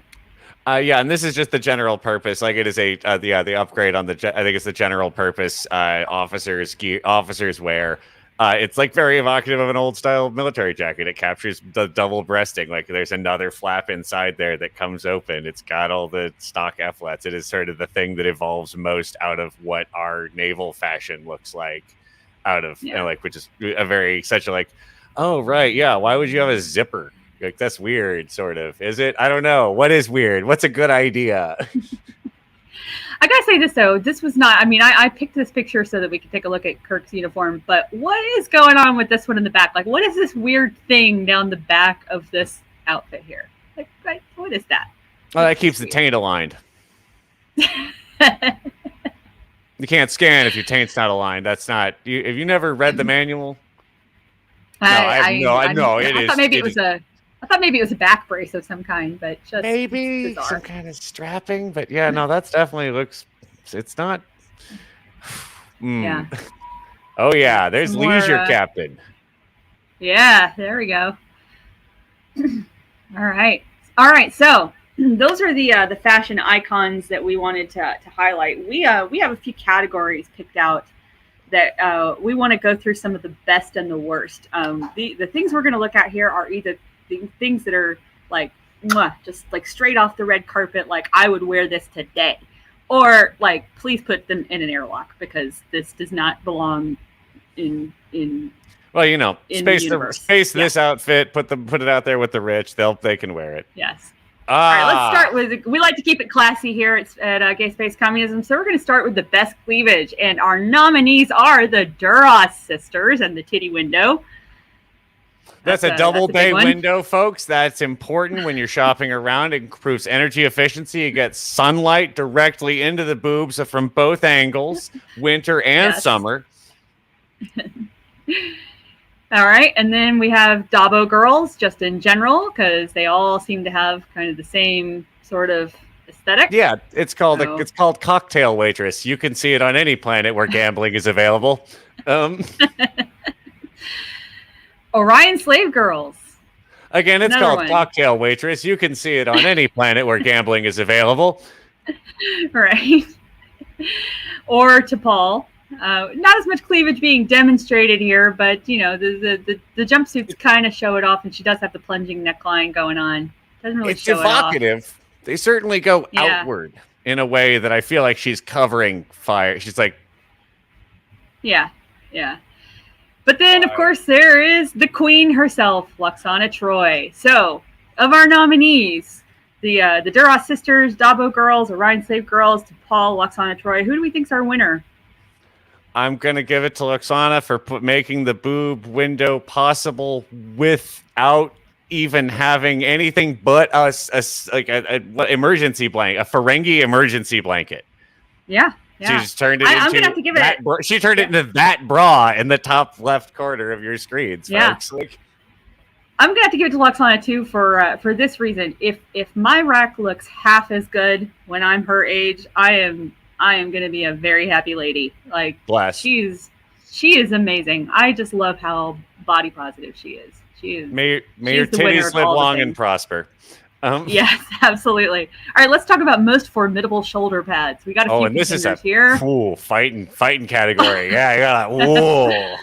And this is just the general purpose. Like, it is the upgrade on I think it's the general purpose officers wear. It's like very evocative of an old style military jacket. It captures the double breasting. Like, there's another flap inside there that comes open. It's got all the stock epaulets. It is sort of the thing that evolves most out of what our naval fashion looks like. Which is oh right, yeah. Why would you have a zipper? Like, that's weird, sort of. Is it? I don't know. What is weird? What's a good idea? I gotta say this though, this was not. I mean, I picked this picture so that we could take a look at Kirk's uniform. But what is going on with this one in the back? Like, what is this weird thing down the back of this outfit here? Like what is that? Oh, that keeps the taint aligned. You can't scan if your taint's not aligned. That's not. Have you never read the manual? No, I thought maybe it was a back brace of some kind, but just maybe some kind of strapping. But yeah, no, that's definitely looks. It's not. Yeah. Oh yeah, there's Leisure Captain. Yeah, there we go. All right. So those are the fashion icons that we wanted to highlight. We have a few categories picked out that we want to go through some of the best and the worst. The things we're going to look at here are either the things that are like just like straight off the red carpet, like I would wear this today, or like please put them in an airlock because this does not belong in. Well, you know, space this outfit. Put it out there with the rich. They can wear it. Yes. All right, let's start with. We like to keep it classy here at Gay Space Communism, so we're going to start with the best cleavage, and our nominees are the Duras sisters and the titty window. That's a double bay window, folks. That's important when you're shopping around. It improves energy efficiency. You get sunlight directly into the boobs from both angles, winter and summer. All right, and then we have Dabo girls, just in general, because they all seem to have kind of the same sort of aesthetic. Yeah, it's called cocktail waitress. You can see it on any planet where gambling is available. Orion slave girls. Again, it's called cocktail waitress. You can see it on any planet where gambling is available. Right. Or to Paul. Not as much cleavage being demonstrated here, but you know the jumpsuits kind of show it off, and she does have the plunging neckline going on. Doesn't really show evocative. It off. They certainly go outward in a way that I feel like she's covering fire. She's like, yeah. But then, of course, there is the queen herself, Luxana Troy. So, of our nominees, the Duras sisters, Dabo girls, Orion slave girls, to Paul, Luxana Troy. Who do we think's our winner? I'm going to give it to Luxana for making the boob window possible without even having anything but a emergency blanket, a Ferengi emergency blanket. Yeah. She just turned it she turned it into that bra in the top left corner of your screens, folks. I'm going to have to give it to Luxana too for this reason. If my rack looks half as good when I'm her age, I am going to be a very happy lady. Like, bless. She is amazing. I just love how body positive she is. She is. May your titties live long and prosper. Yes, absolutely. All right, let's talk about most formidable shoulder pads. We got a few contenders here. Cool fighting category. Yeah. Whoa.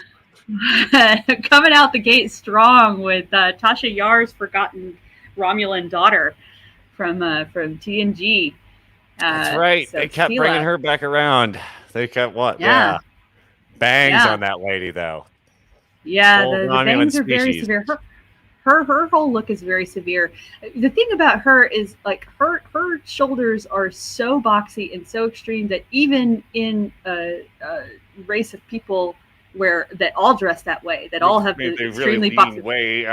Coming out the gate strong with Tasha Yar's forgotten Romulan daughter from TNG. That's right. So they kept bringing her back around. They kept what? Yeah. Bangs on that lady, though. Yeah, the bangs are very severe. Her whole look is very severe. The thing about her is like her shoulders are so boxy and so extreme that even in a race of people that all dress that way, that all have the extremely boxy way.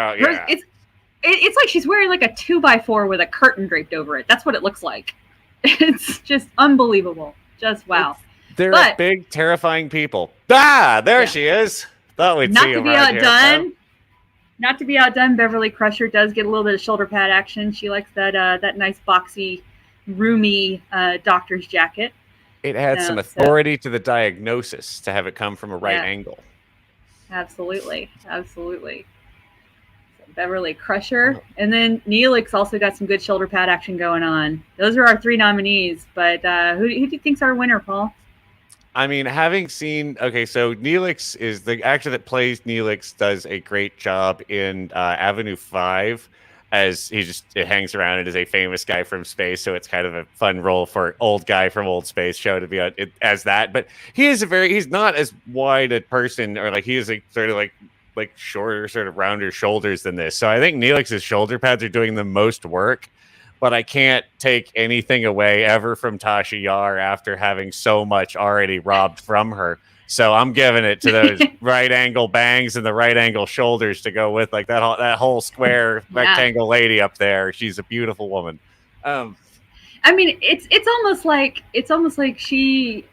It's like she's wearing like a 2x4 with a curtain draped over it. That's what it looks like. It's just unbelievable. Just wow. They're big, terrifying people. There she is. Thought we'd see them right here. Not to be outdone, Beverly Crusher does get a little bit of shoulder pad action. She likes that nice boxy, roomy doctor's jacket. It adds some authority to the diagnosis to have it come from a right angle. Absolutely. Beverly Crusher. And then Neelix also got some good shoulder pad action going on. Those are our three nominees. But who do you think's our winner, Paul? I mean, having seen... Okay, so Neelix is... The actor that plays Neelix does a great job in Avenue 5, as he just hangs around and is a famous guy from space, so it's kind of a fun role for old guy from old space show to be as that. But he is he's not as wide a person, or like he is sort of like shorter, sort of rounder shoulders than this. So I think Neelix's shoulder pads are doing the most work. but I can't take anything away ever from Tasha Yar after having so much already robbed from her. So I'm giving it to those right angle bangs and the right angle shoulders to go with, like that whole square rectangle lady up there. She's a beautiful woman. I mean, it's almost like she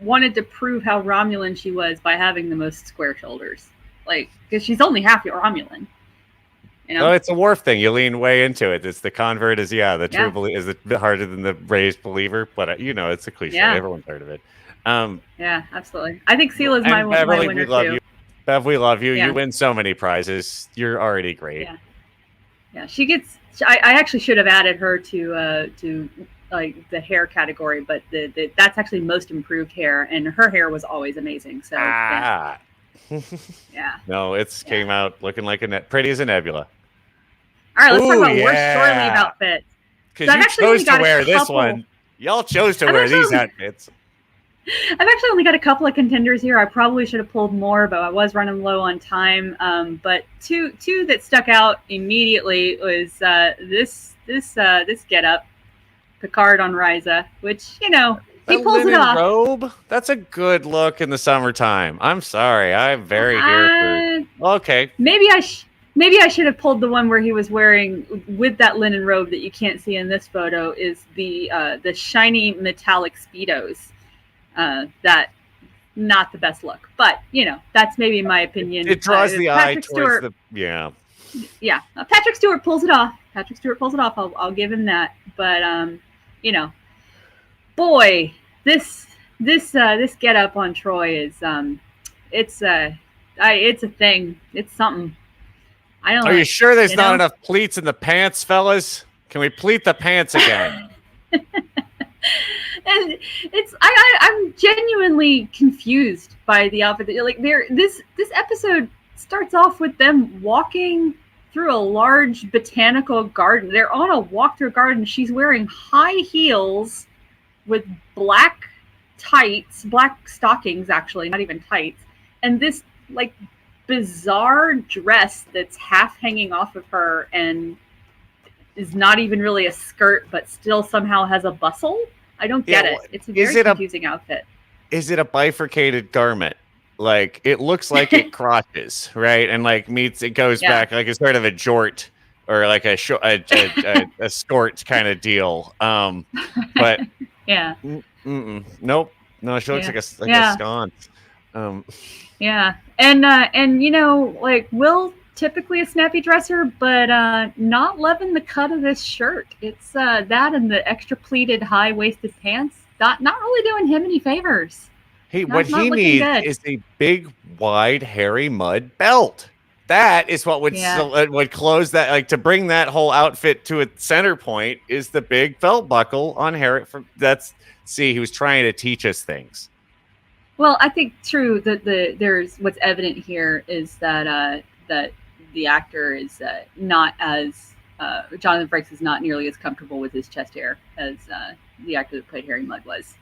wanted to prove how Romulan she was by having the most square shoulders, like, because she's only half Romulan. You know? Oh, it's a Worf thing. You lean way into it. It's the convert is true believer is harder than the raised believer, but it's a cliche. Yeah. Everyone's heard of it. Yeah, absolutely. I think Sela's my winner too. You. Bev, we love you. Yeah. You win so many prizes. You're already great. Yeah. She gets. I actually should have added her to like the hair category, but that's actually most improved hair, and her hair was always amazing. So yeah. No, came out looking like pretty as a nebula. All right, let's talk about worst shore leave outfit. Because you chose to wear this one. Y'all chose to wear these outfits. I've actually only got a couple of contenders here. I probably should have pulled more, but I was running low on time. But two that stuck out immediately was this getup, Picard on Risa, which he pulls it off. Robe? That's a good look in the summertime. I'm sorry, I'm very here for. Okay, maybe I should have pulled the one where he was wearing with that linen robe that you can't see in this photo. Is the shiny metallic Speedos. That not the best look, but that's maybe my opinion. It draws the eye towards the Patrick Stewart pulls it off. I'll give him that. But boy, this get up on Troy is it's a thing. It's something. I don't. Are you sure there's not enough pleats in the pants, fellas? Can we pleat the pants again? And I'm genuinely confused by the outfit. Like this episode starts off with them walking through a large botanical garden. They're on a walk through a garden. She's wearing high heels with black tights, black stockings, actually, not even tights, and this like bizarre dress that's half hanging off of her and is not even really a skirt, but still somehow has a bustle. I don't get it. It's a very confusing outfit. Is it a bifurcated garment? Like, it looks like it crotches, right? And like it goes back, like it's sort of a jort or like a skort kind of deal. But nope. No, she looks like a sconce. And like Will typically a snappy dresser, but not loving the cut of this shirt. It's that and the extra pleated high-waisted pants. Not really doing him any favors. Hey, what he needs is a big, wide, hairy mud belt. That is what would close that, like to bring that whole outfit to a center point. Is the big belt buckle on Harry? He was trying to teach us things. Well, I think true that there's what's evident here is that the actor is not as Jonathan Frakes is not nearly as comfortable with his chest hair as the actor that played Harry Mudd was.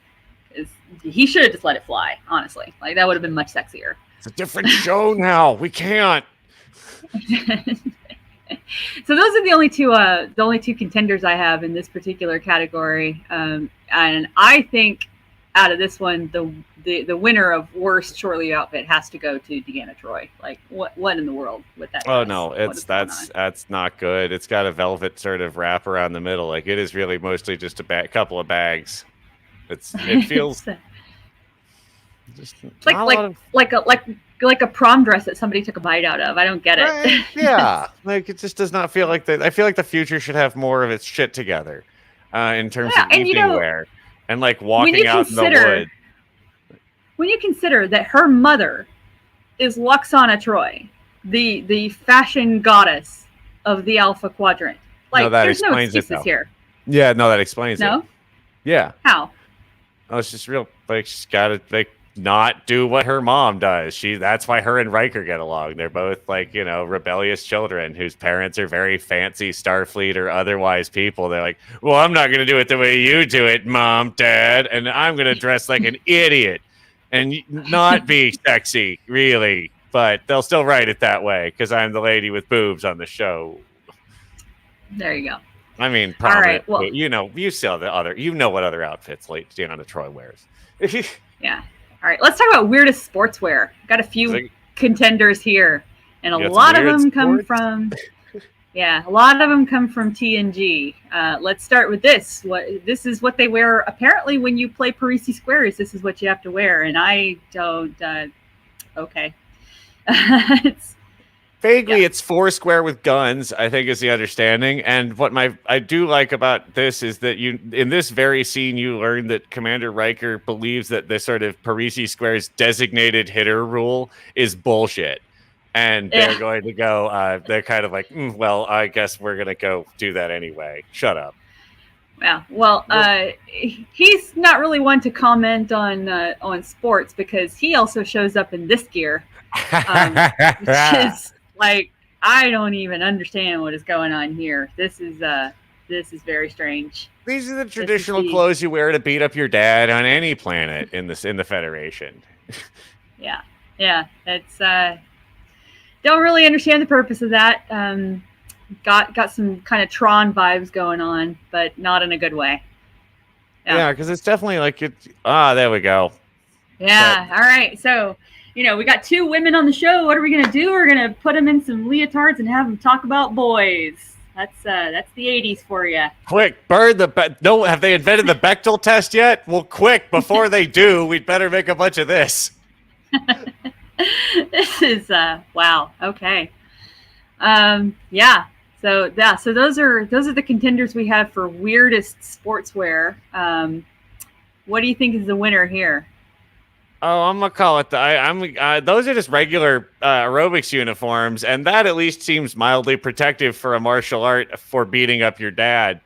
He should have just let it fly, honestly. Like that would have been much sexier. It's a different show now. We can't. So those are the only two contenders I have in this particular category, and I think out of this one, the winner of worst shore leave outfit has to go to Deanna Troi. Like what in the world with that? Oh no, that's not good. It's got a velvet sort of wrap around the middle. Like it is really mostly just a couple of bags. It feels just like a prom dress that somebody took a bite out of. I don't get it. Right? Yeah, like it just does not feel like that. I feel like the future should have more of its shit together in terms of evening wear and like walking out in the woods. When you consider that her mother is Luxana Troi, the fashion goddess of the Alpha Quadrant, like there's no excuses here. Yeah, no, that explains it. No? Yeah. How? Oh, it's just real. Like she's got to like not do what her mom does. That's why her and Riker get along. They're both like rebellious children whose parents are very fancy Starfleet or otherwise people. They're like, well, I'm not going to do it the way you do it, Mom, Dad, and I'm going to dress like an idiot and not be sexy, really. But they'll still write it that way because I'm the lady with boobs on the show. There you go. I mean, All prominent. right. Well, You know, you saw the other. You know what other outfits like Deanna Troy wears. yeah. All right. Let's talk about weirdest sportswear. Got a few Like, contenders here, and a you got some lot of weird them come sports. from. Yeah, a lot of them come from TNG. Let's start with this. This is what they wear apparently when you play Parisi Squares. This is what you have to wear, and I don't. Okay, it's Vaguely, yeah, it's Foursquare with guns, I think is the understanding. And what I do like about this is that you, in this very scene, you learn that Commander Riker believes that the sort of Parisi Square's designated hitter rule is bullshit. And they're yeah, going to go, they're kind of like, well, I guess we're going to go do that anyway. Shut up. yeah. Well, he's not really one to comment on sports because he also shows up in this gear, which is like I don't even understand what is going on here. This is very strange. These are the This is traditional the clothes you wear to beat up your dad on any planet in the Federation. yeah, yeah. It's don't really understand the purpose of that. Got some kind of Tron vibes going on, but not in a good way. Yeah, because it's definitely like it. There we go. Yeah. All right. So, we got two women on the show. What are we gonna do? We're gonna put them in some leotards and have them talk about boys. That's the '80s for you. Quick, burn the no. Have they invented the Bechtel test yet? Well, quick before they do, we'd better make a bunch of this. This is wow. Okay. Yeah. So those are the contenders we have for weirdest sportswear. What do you think is the winner here? Oh, I'm gonna call it those are just regular aerobics uniforms, and that at least seems mildly protective for a martial art for beating up your dad.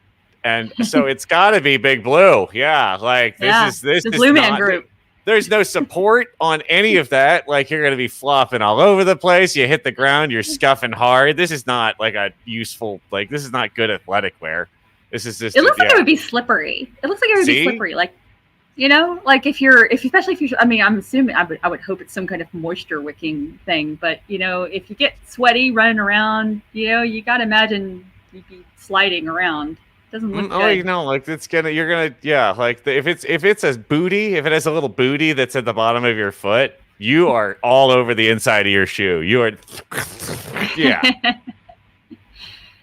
And so it's got to be Big Blue. Yeah, like this the is Blue Man not, Group. There's no support on any of that. Like you're going to be flopping all over the place. You hit the ground, you're scuffing hard. This is not like a useful, like this is not good athletic wear. This is just. It looks like it would be slippery. It looks like it would be slippery. Like, like especially if you're, I mean, I'm assuming, I would hope it's some kind of moisture wicking thing. But, if you get sweaty running around, you got to imagine you'd be sliding around. Doesn't look good. Like you're gonna, yeah, like if it's a booty, if it has a little booty that's at the bottom of your foot, you are all over the inside of your shoe. You are, yeah.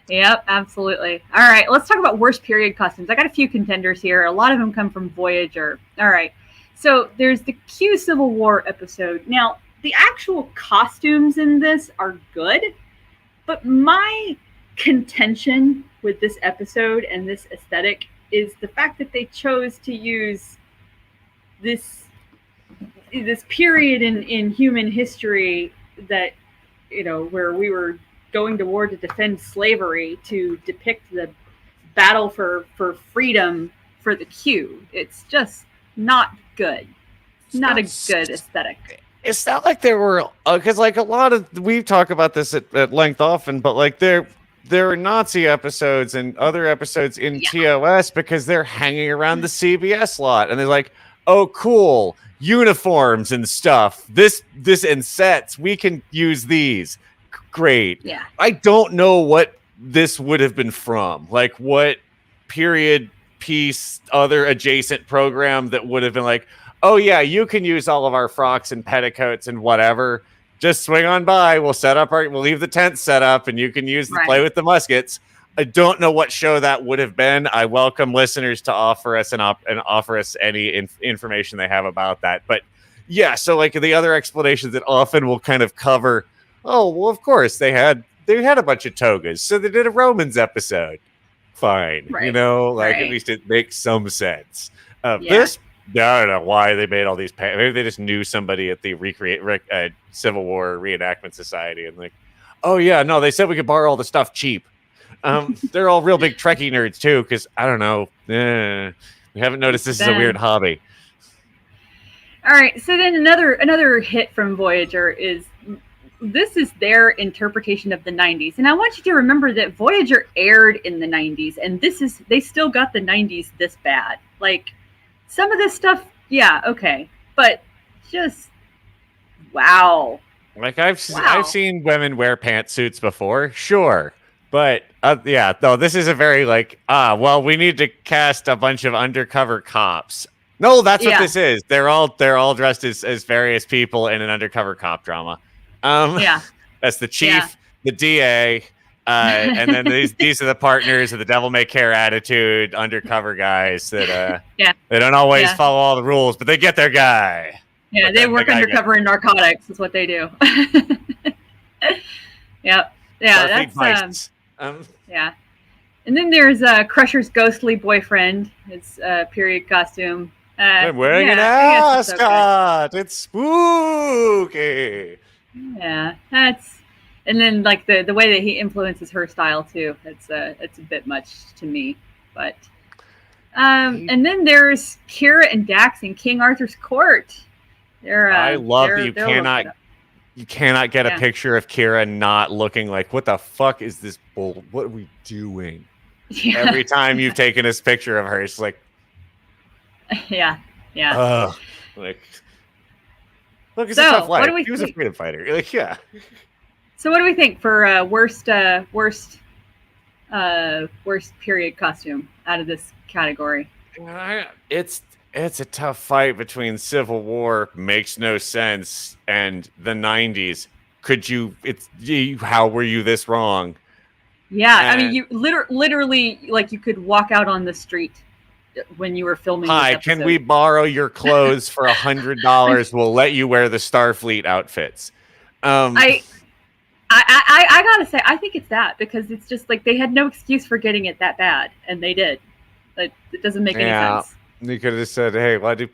Yep, absolutely. All right, let's talk about worst period costumes. I got a few contenders here. A lot of them come from Voyager. All right, so there's the Q Civil War episode. Now, the actual costumes in this are good, but my contention with this episode and this aesthetic is the fact that they chose to use this period in human history that where we were going to war to defend slavery to depict the battle for freedom for the Q. It's just not good. Not a good aesthetic. It's not like there were because like a lot of we talk about this at length often, but like there are Nazi episodes and other episodes in TOS because they're hanging around the CBS lot and they're like, oh, cool, uniforms and stuff. This and sets, we can use these. Great. Yeah. I don't know what this would have been from. Like what period piece, other adjacent program that would have been like, oh yeah, you can use all of our frocks and petticoats and whatever. Just swing on by. We'll leave the tent set up and you can play with the muskets. I don't know what show that would have been. I welcome listeners to offer us offer us any information they have about that. But yeah, so like the other explanations that often will kind of cover, oh, well, of course they had a bunch of togas. So they did a Romans episode. Fine. Right. At least it makes some sense. This, I don't know why they made all these. Maybe they just knew somebody at the Civil War Reenactment Society and like, oh yeah, no, they said we could borrow all the stuff cheap. They're all real big Trekkie nerds too, because I don't know. We haven't noticed this is a weird hobby. All right, so then another hit from Voyager is this is their interpretation of the 90s. And I want you to remember that Voyager aired in the 90s, and they still got the 90s this bad. Like, some of this stuff, yeah, okay. But just, wow. Like, I've seen women wear pantsuits before, sure. But yeah, no, this is a very like well, we need to cast a bunch of undercover cops. No, that's what Yeah, this is. They're all dressed as various people in an undercover cop drama. Um, yeah, that's the yeah. chief, the DA, and then these are the partners of the devil may care attitude undercover guys that Yeah, they don't always yeah, follow all the rules, but they get their guy. yeah. But They then the work guy gets undercover in narcotics. Is what they do. Yep. Yeah, Starfleet that's Vice. Um, yeah. And then there's Crusher's ghostly boyfriend. His period costume. I'm wearing an Yeah, I guess it's okay. ascot. It's spooky. Yeah, that's. And then like the way that he influences her style too. It's a bit much to me, but. And then there's Kira and Dax in King Arthur's court. I love that you cannot get a Yeah. picture of Kira not looking like, what the fuck is this bull? What are we doing? Yeah. Every time you've taken this picture of her, it's like, Yeah, yeah. like, look, it's So, a tough life. what do we He was a think? freedom fighter. Like, yeah. So, what do we think for worst period costume out of this category? It's a tough fight between Civil War makes no sense and the 90s. How were you this wrong? Yeah, I And mean, you literally like you could walk out on the street when you were filming. hi, this can we borrow your clothes for $100? We'll let you wear the Starfleet outfits. I gotta say, I think it's that because it's just like they had no excuse for getting it that bad, and they did. Like, it doesn't make any sense. You could have said, hey, what do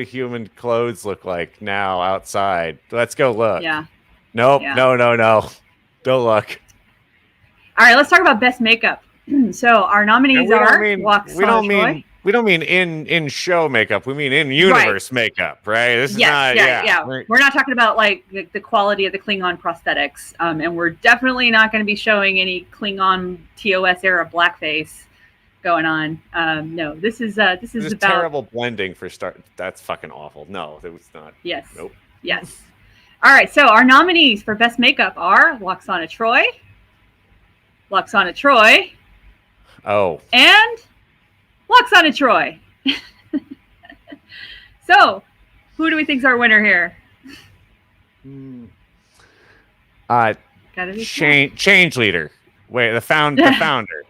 human clothes look like now outside? Let's go look. Yeah. Nope. Yeah. No. Don't look. All right, let's talk about best makeup. So our nominees are we don't mean in show makeup. We mean in universe makeup, right? This is not. Yeah. We're not talking about like the quality of the Klingon prosthetics, and we're definitely not going to be showing any Klingon TOS era blackface going on. No, this is about terrible blending for start. That's fucking awful. No, it was not. Yes. Nope. Yes. All right, so our nominees for best makeup are Loxana Troy, Oh. and Loxana Troy. So, who do we think's our winner here? Change leader. Wait, the founder,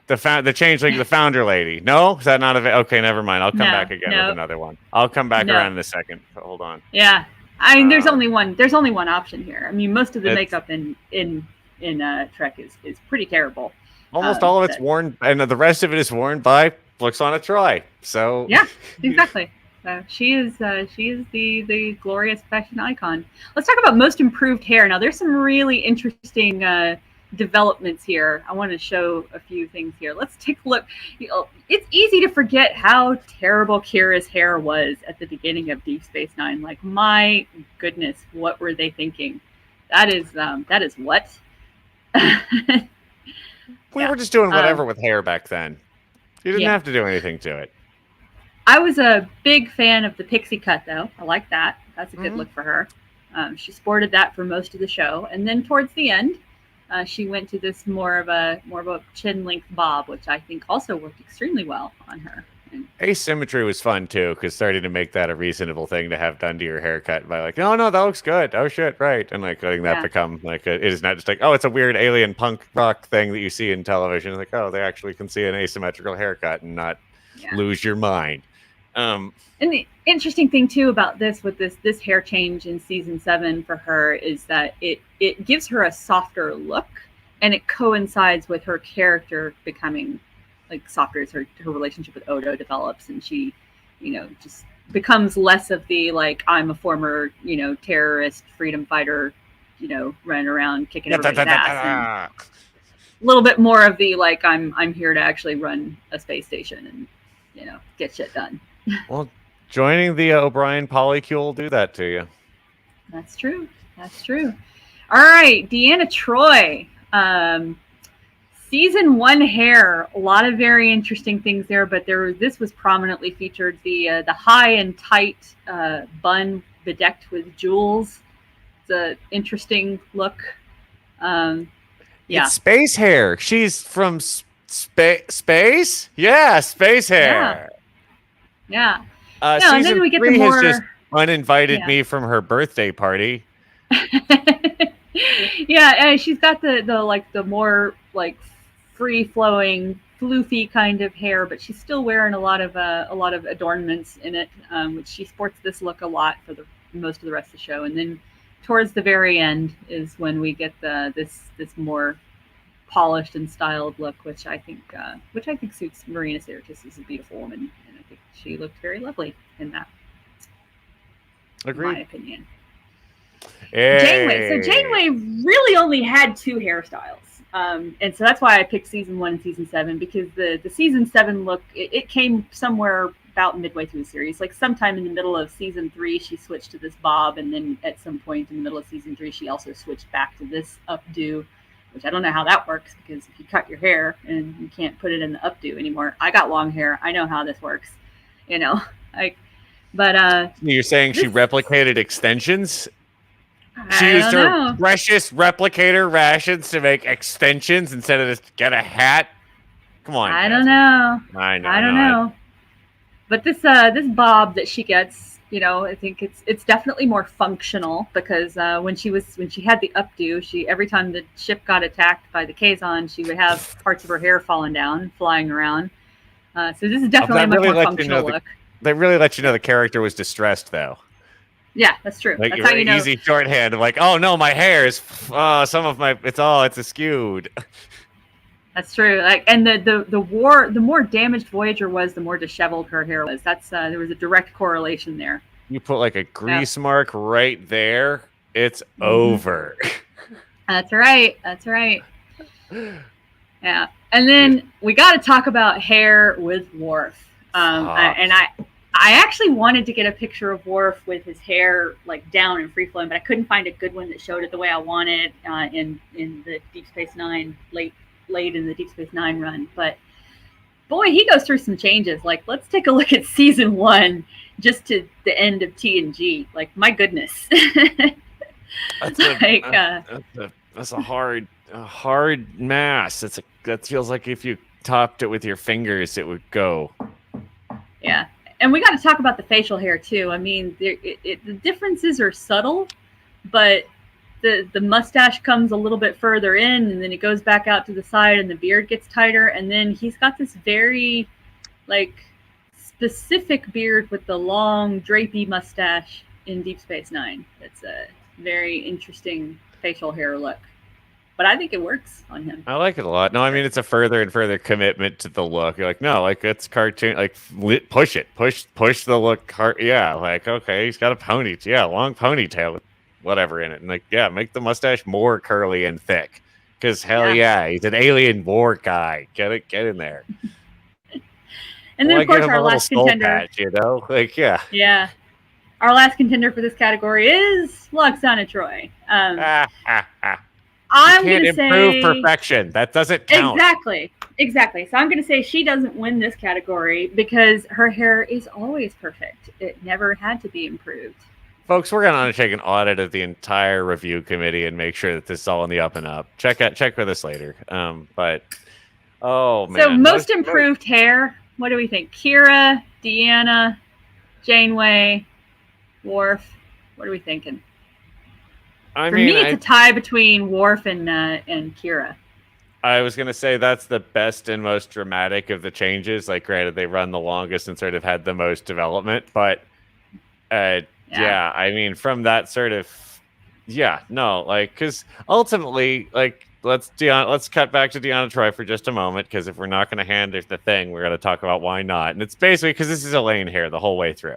the changeling, the founder lady. No, is that not okay? Never mind. I'll come back again with another one. I'll come back around in a second. Hold on. Yeah, I mean, there's only one. There's only one option here. I mean, most of the makeup in Trek is pretty terrible. Almost all of it's worn, and the rest of it is worn by Loxana Troy. So yeah, exactly. She is the glorious fashion icon. Let's talk about most improved hair. Now, there's some really interesting developments here. I want to show a few things here. Let's take a look. It's easy to forget how terrible Kira's hair was at the beginning of Deep Space Nine. Like, my goodness, what were they thinking? That is what. We were just doing whatever with hair back then. You didn't have to do anything to it. I was a big fan of the pixie cut, though. I like that. That's a good look for her. She sported that for most of the show, and then towards the end, she went to this more of a chin length bob, which I think also worked extremely well on her. And asymmetry was fun too, because starting to make that a reasonable thing to have done to your haircut by like, no, that looks good. Oh shit, right, and like letting that become like it is not just like, oh, it's a weird alien punk rock thing that you see in television. It's like, oh, they actually can see an asymmetrical haircut and not lose your mind. And the interesting thing too about this hair change in season 7 for her is that it gives her a softer look, and it coincides with her character becoming like softer as her relationship with Odo develops, and she, just becomes less of the like, I'm a former, terrorist freedom fighter, running around kicking everybody's ass. And a little bit more of the like, I'm here to actually run a space station and get shit done. Well, joining the O'Brien polycule will do that to you. That's true. All right, Deanna Troi. Season 1 hair, a lot of very interesting things there, but this was prominently featured. The high and tight bun bedecked with jewels. It's an interesting look. Yeah. It's space hair. She's from space. Yeah, space Yeah. hair. Yeah. Yeah. And then Season we get the 3 has just more. uninvited Yeah. me from her birthday party. Yeah, and she's got the more like free flowing floofy kind of hair, but she's still wearing a lot of adornments in it, which she sports this look a lot for the most of the rest of the show. And then towards the very end is when we get this more polished and styled look, which I think suits Marina Sirtis as a beautiful woman, and I think she looked very lovely in that, in my Agreed. opinion. Hey. Janeway. So Janeway really only had two hairstyles. And so that's why I picked season 1 and season 7, because the season 7 look, it came somewhere about midway through the series. Like sometime in the middle of season 3, she switched to this bob. And then at some point in the middle of season 3, she also switched back to this updo, which I don't know how that works, because if you cut your hair and you can't put it in the updo anymore. I got long hair. I know how this works, but You're saying she replicated extensions? She I used don't her know. precious replicator rations to make extensions instead of just get a hat. Come on, I don't know. I know. I don't know. But this bob that she gets, I think it's definitely more functional, because when she had the updo, every time the ship got attacked by the Kazon, she would have parts of her hair falling down, flying around. So this is definitely a much more functional look. They really let you know the character was distressed, though. Yeah, that's true. Like, that's how you know. Easy shorthand of like, oh no, my hair is some of my it's askewed. That's true. Like, and the more damaged Voyager was, the more disheveled her hair was. That's there was a direct correlation there. You put like a grease mark right there, it's over. That's right. That's right. Yeah. And then we got to talk about hair with Worf. I actually wanted to get a picture of Worf with his hair like down and free flowing, but I couldn't find a good one that showed it the way I wanted in the Deep Space Nine late in the Deep Space Nine run. But boy, he goes through some changes. Like, let's take a look at season 1, just to the end of TNG. Like, my goodness. That's a hard mass. That feels like if you topped it with your fingers, it would go. Yeah. And we got to talk about the facial hair too. I mean, the differences are subtle, but the mustache comes a little bit further in, and then it goes back out to the side, and the beard gets tighter, and then he's got this very like specific beard with the long drapey mustache in Deep Space Nine. It's a very interesting facial hair look. But I think it works on him. I like it a lot. No, I mean, it's a further and further commitment to the look. You're like, no, like, it's cartoon. Like, push the look hard. Yeah, like, okay, he's got a ponytail. Yeah, long ponytail with whatever in it. And like, yeah, make the mustache more curly and thick. Because hell yeah, he's an alien war guy. Get in there. And then, of course, our last contender. Patch, like, yeah. Yeah. Our last contender for this category is Loxana Troy. I'm going to say improve perfection. That doesn't count. Exactly. So I'm going to say she doesn't win this category because her hair is always perfect. It never had to be improved. Folks, we're going to undertake an audit of the entire review committee and make sure that this is all on the up and up. Check with us later. But oh man. So most improved hair. What do we think? Kira, Deanna, Janeway, Worf. What are we thinking? For me, it's a tie between Worf and Kira. I was going to say that's the best and most dramatic of the changes. Like, granted, they run the longest and sort of had the most development. But, yeah, I mean, from that sort of, because ultimately, like, let's cut back to Deanna Troi for just a moment, because if we're not going to hand her the thing, we're going to talk about why not. And it's basically because this is Elaine hair the whole way through.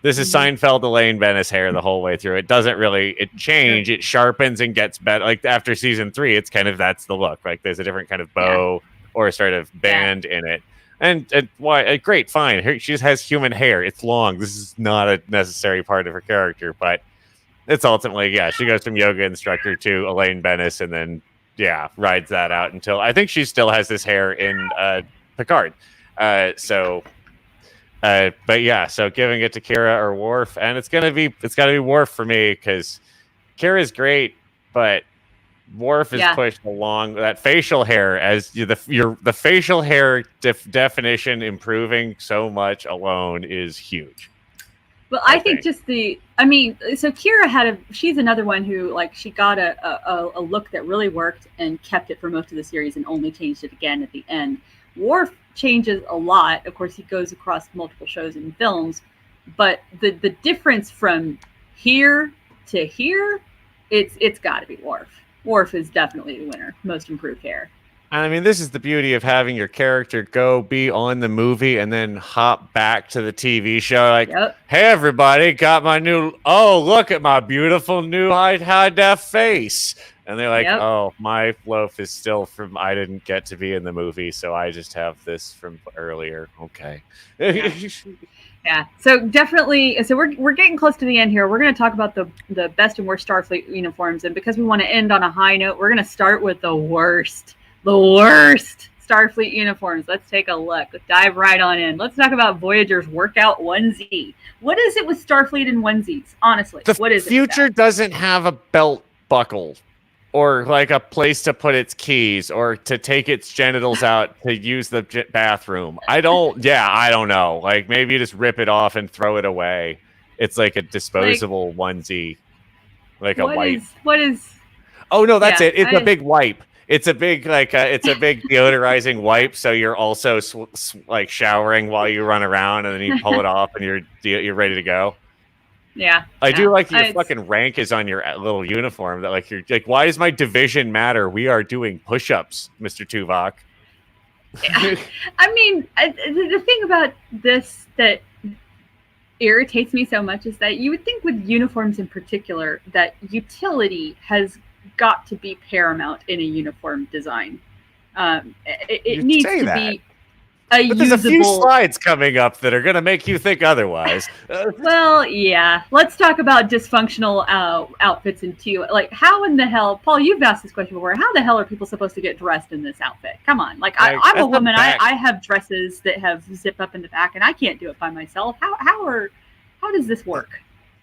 This is Seinfeld Elaine Bennis hair the whole way through. It doesn't really change. It sharpens and gets better. Like after season 3, it's kind of that's the look. Like there's a different kind of bow or sort of band in it. And why? Great, fine. She just has human hair. It's long. This is not a necessary part of her character, but it's ultimately she goes from yoga instructor to Elaine Bennis, and then rides that out until I think she still has this hair in Picard. So giving it to Kira or Worf, and it's gotta be Worf for me, because Kira's great, but Worf is pushed along that facial hair as the facial hair definition improving so much alone is huge. Well, I think just so Kira she's another one who, like, she got a look that really worked and kept it for most of the series and only changed it again at the end. Worf changes a lot. Of course, he goes across multiple shows and films, but the difference from here to here, it's got to be Worf. Worf is definitely the winner. Most improved hair. I mean, this is the beauty of having your character go be on the movie and then hop back to the TV show. Like, hey, everybody, got my new, look at my beautiful new high def face. And they're like, oh, my loaf is still from, I didn't get to be in the movie, so I just have this from earlier. Okay. Yeah, so definitely. So we're getting close to the end here. We're going to talk about the best and worst Starfleet uniforms, and because we want to end on a high note, we're going to start with the worst Starfleet uniforms. Let's take a look. Let's dive right on in. Let's talk about Voyager's workout onesie. What is it with Starfleet and onesies? Honestly, what is it? The future doesn't have a belt buckle, or like a place to put its keys, or to take its genitals out to use the bathroom. I don't know. Like, maybe you just rip it off and throw it away. It's like a disposable onesie, like a wipe. What is? Oh no, that's it. It's a big wipe. It's a big it's a big deodorizing wipe. So you're also like showering while you run around, and then you pull it off, and you're ready to go. Yeah, I do like your fucking rank is on your little uniform. That you're like, why does my division matter? We are doing push-ups, Mr. Tuvok. I mean, the thing about this that irritates me so much is that you would think with uniforms in particular that utility has got to be paramount in a uniform design. It needs to be but there's a few slides coming up that are going to make you think otherwise. Well, yeah. Let's talk about dysfunctional outfits and like, how in the hell, Paul, you've asked this question before, how the hell are people supposed to get dressed in this outfit? Come on. Like, I'm a woman. I have dresses that have zip up in the back, and I can't do it by myself. How does this work?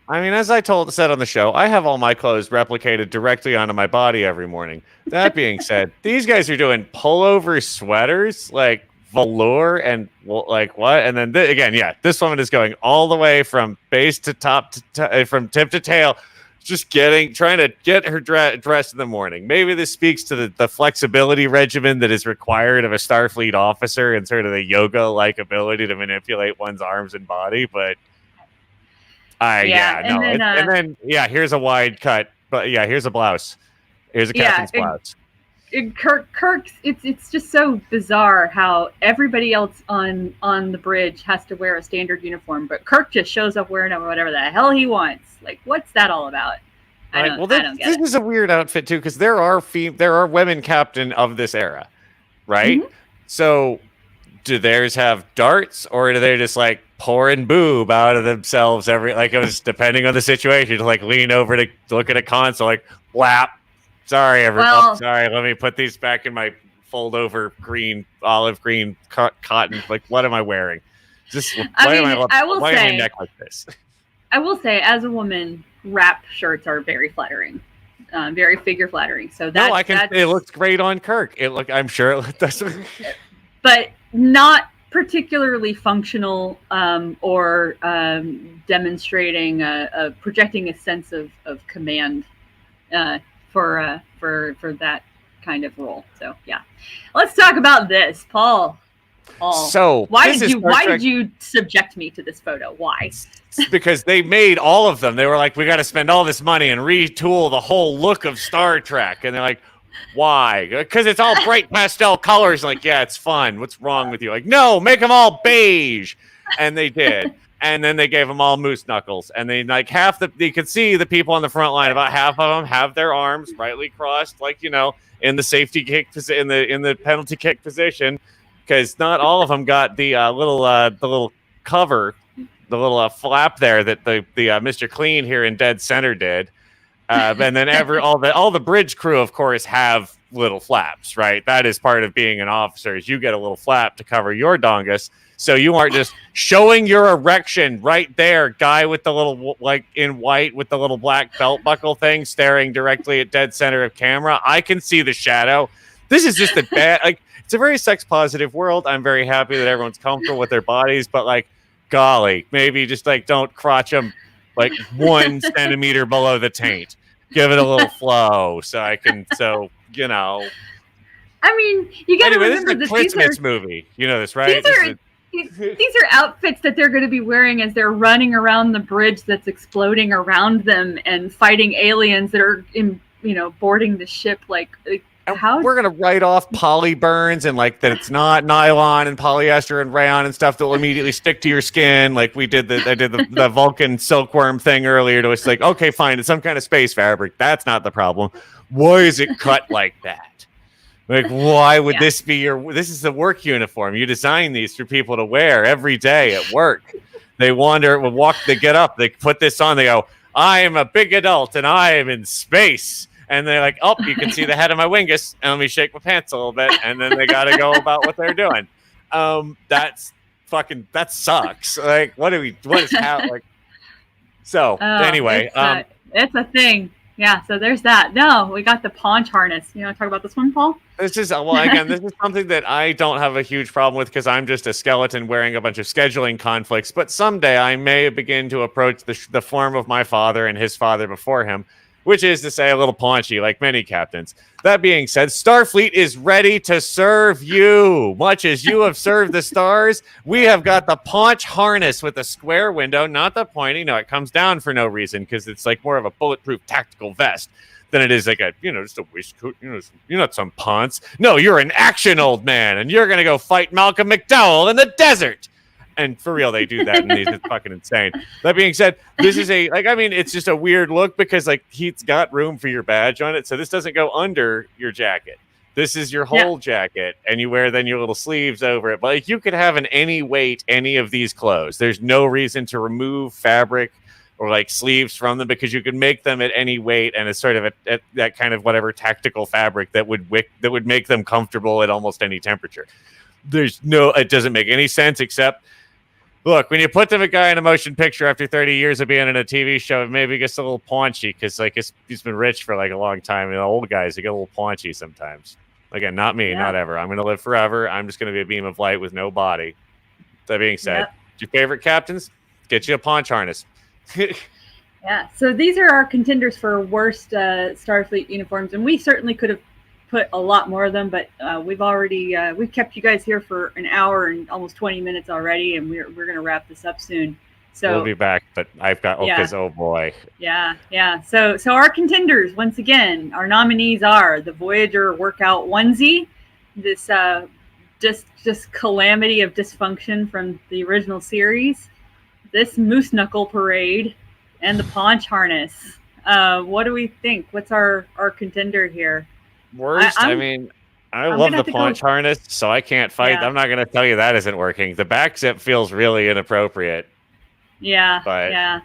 I mean, as I said on the show, I have all my clothes replicated directly onto my body every morning. That being said, these guys are doing pullover sweaters, like velour and like what? And then this woman is going all the way from base to top, from tip to tail, just trying to get her dressed in the morning. Maybe this speaks to the flexibility regimen that is required of a Starfleet officer and sort of the yoga-like ability to manipulate one's arms and body, but here's a wide cut, but here's a blouse. Here's a captain's blouse. Kirk's it's just so bizarre how everybody else on the bridge has to wear a standard uniform, but Kirk just shows up wearing whatever the hell he wants. Like, what's that all about? I don't get it. This is a weird outfit too, because there are women captain of this era, right? Mm-hmm. So do theirs have darts, or do they just like pouring boob out of themselves it was depending on the situation, to like lean over to look at a console, like blap. Sorry, everyone. Well, sorry, let me put these back in my fold over olive green cotton. Like, what am I wearing? Why am I neck like this? I will say, as a woman, wrap shirts are very flattering, very figure flattering. So it looks great on Kirk. I'm sure it does. But not particularly functional or demonstrating projecting a sense of command for that kind of role. So let's talk about this, Paul. So why did you subject me to this photo? Why? Because they made all of them. They were like, we got to spend all this money and retool the whole look of Star Trek, and they're like, why? Because it's all bright pastel colors. Like, yeah, it's fun. What's wrong with you? Like, no, make them all beige. And they did. And then they gave them all moose knuckles. And they like you could see the people on the front line, about half of them have their arms rightly crossed, like, in the safety kick, in the penalty kick position, because not all of them got the little cover, the little flap there that the Mr. Clean here in dead center did. And then all the bridge crew, of course, have little flaps, right? That is part of being an officer, is you get a little flap to cover your dongus. So you aren't just showing your erection right there, guy with the little, like in white with the little black belt buckle thing staring directly at dead center of camera. I can see the shadow. This is just a bad, like, it's a very sex positive world. I'm very happy that everyone's comfortable with their bodies, but like, golly, maybe just like don't crotch them like 1 centimeter below the taint. Give it a little flow you know. I mean, you got to anyway, remember this is a Christmas movie. You know this, right? These are outfits that they're going to be wearing as they're running around the bridge that's exploding around them and fighting aliens that are boarding the ship. Like how we're gonna write off poly burns and like that it's not nylon and polyester and rayon and stuff that will immediately stick to your skin. Like I did the Vulcan silkworm thing earlier. To it's like, okay, fine, it's some kind of space fabric. That's not the problem. Why is it cut like that? Like, why would this be this is the work uniform. You design these for people to wear every day at work. They they get up, they put this on, they go, I am a big adult and I am in space. And they're like, oh, you can see the head of my wingus, and let me shake my pants a little bit. And then they got to go about what they're doing. That sucks. Like, what is how, like, so anyway. It's a thing. Yeah, so there's that. No, we got the paunch harness. You want to talk about this one, Paul? This is something that I don't have a huge problem with because I'm just a skeleton wearing a bunch of scheduling conflicts. But someday I may begin to approach the form of my father and his father before him, which is to say a little paunchy, like many captains. That being said, Starfleet is ready to serve you. Much as you have served the stars, we have got the paunch harness with a square window, not the pointy. No, it comes down for no reason because it's like more of a bulletproof tactical vest than it is like just a waistcoat. You're not some ponce. No, you're an action old man, and you're going to go fight Malcolm McDowell in the desert. And for real, they do that, and it's fucking insane. That being said, this is it's just a weird look because like he's got room for your badge on it, so this doesn't go under your jacket. This is your whole jacket, and you wear then your little sleeves over it. But like you could have in any weight any of these clothes. There's no reason to remove fabric or like sleeves from them because you can make them at any weight, and it's sort of at that kind of whatever tactical fabric that would make them comfortable at almost any temperature. It doesn't make any sense except. Look, when you put a guy in a motion picture after 30 years of being in a TV show, it maybe gets a little paunchy because like he's been rich for like a long time. And the old guys, they get a little paunchy sometimes. Again, not me, not ever. I'm going to live forever. I'm just going to be a beam of light with no body. That being said, your favorite captains, get you a paunch harness. Yeah, so these are our contenders for worst Starfleet uniforms, and we certainly could have put a lot more of them, but we've kept you guys here for an hour and almost 20 minutes already, and we're gonna wrap this up soon. So we'll be back, but I've got oh boy. Yeah. So our contenders, once again, our nominees are the Voyager workout onesie, this just calamity of dysfunction from the original series, this moose knuckle parade, and the paunch harness. What do we think? What's our contender here? Worst? I love the paunch harness, so I can't fight. Yeah. I'm not going to tell you that isn't working. The back zip feels really inappropriate. Yeah,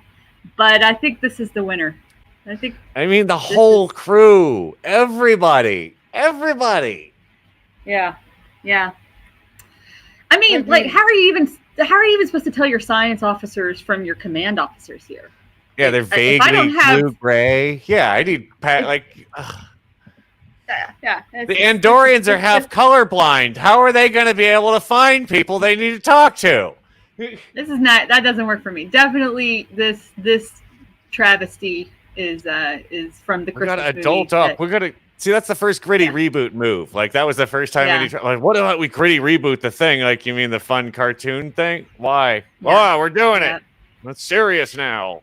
but I think this is the winner. The whole crew, everybody. Yeah. I mean, like, how are you even supposed to tell your science officers from your command officers here? Yeah, they're vaguely blue-gray. Yeah, I need Yeah. The Andorians are half colorblind. How are they going to be able to find people they need to talk to? That doesn't work for me. Definitely, this travesty is from the Christmas movie. We got to adult up. We're gonna see. That's the first gritty reboot move. Like that was the first time like, what about we gritty reboot the thing? Like you mean the fun cartoon thing? Why? Yeah. Oh, we're doing it. That's serious now.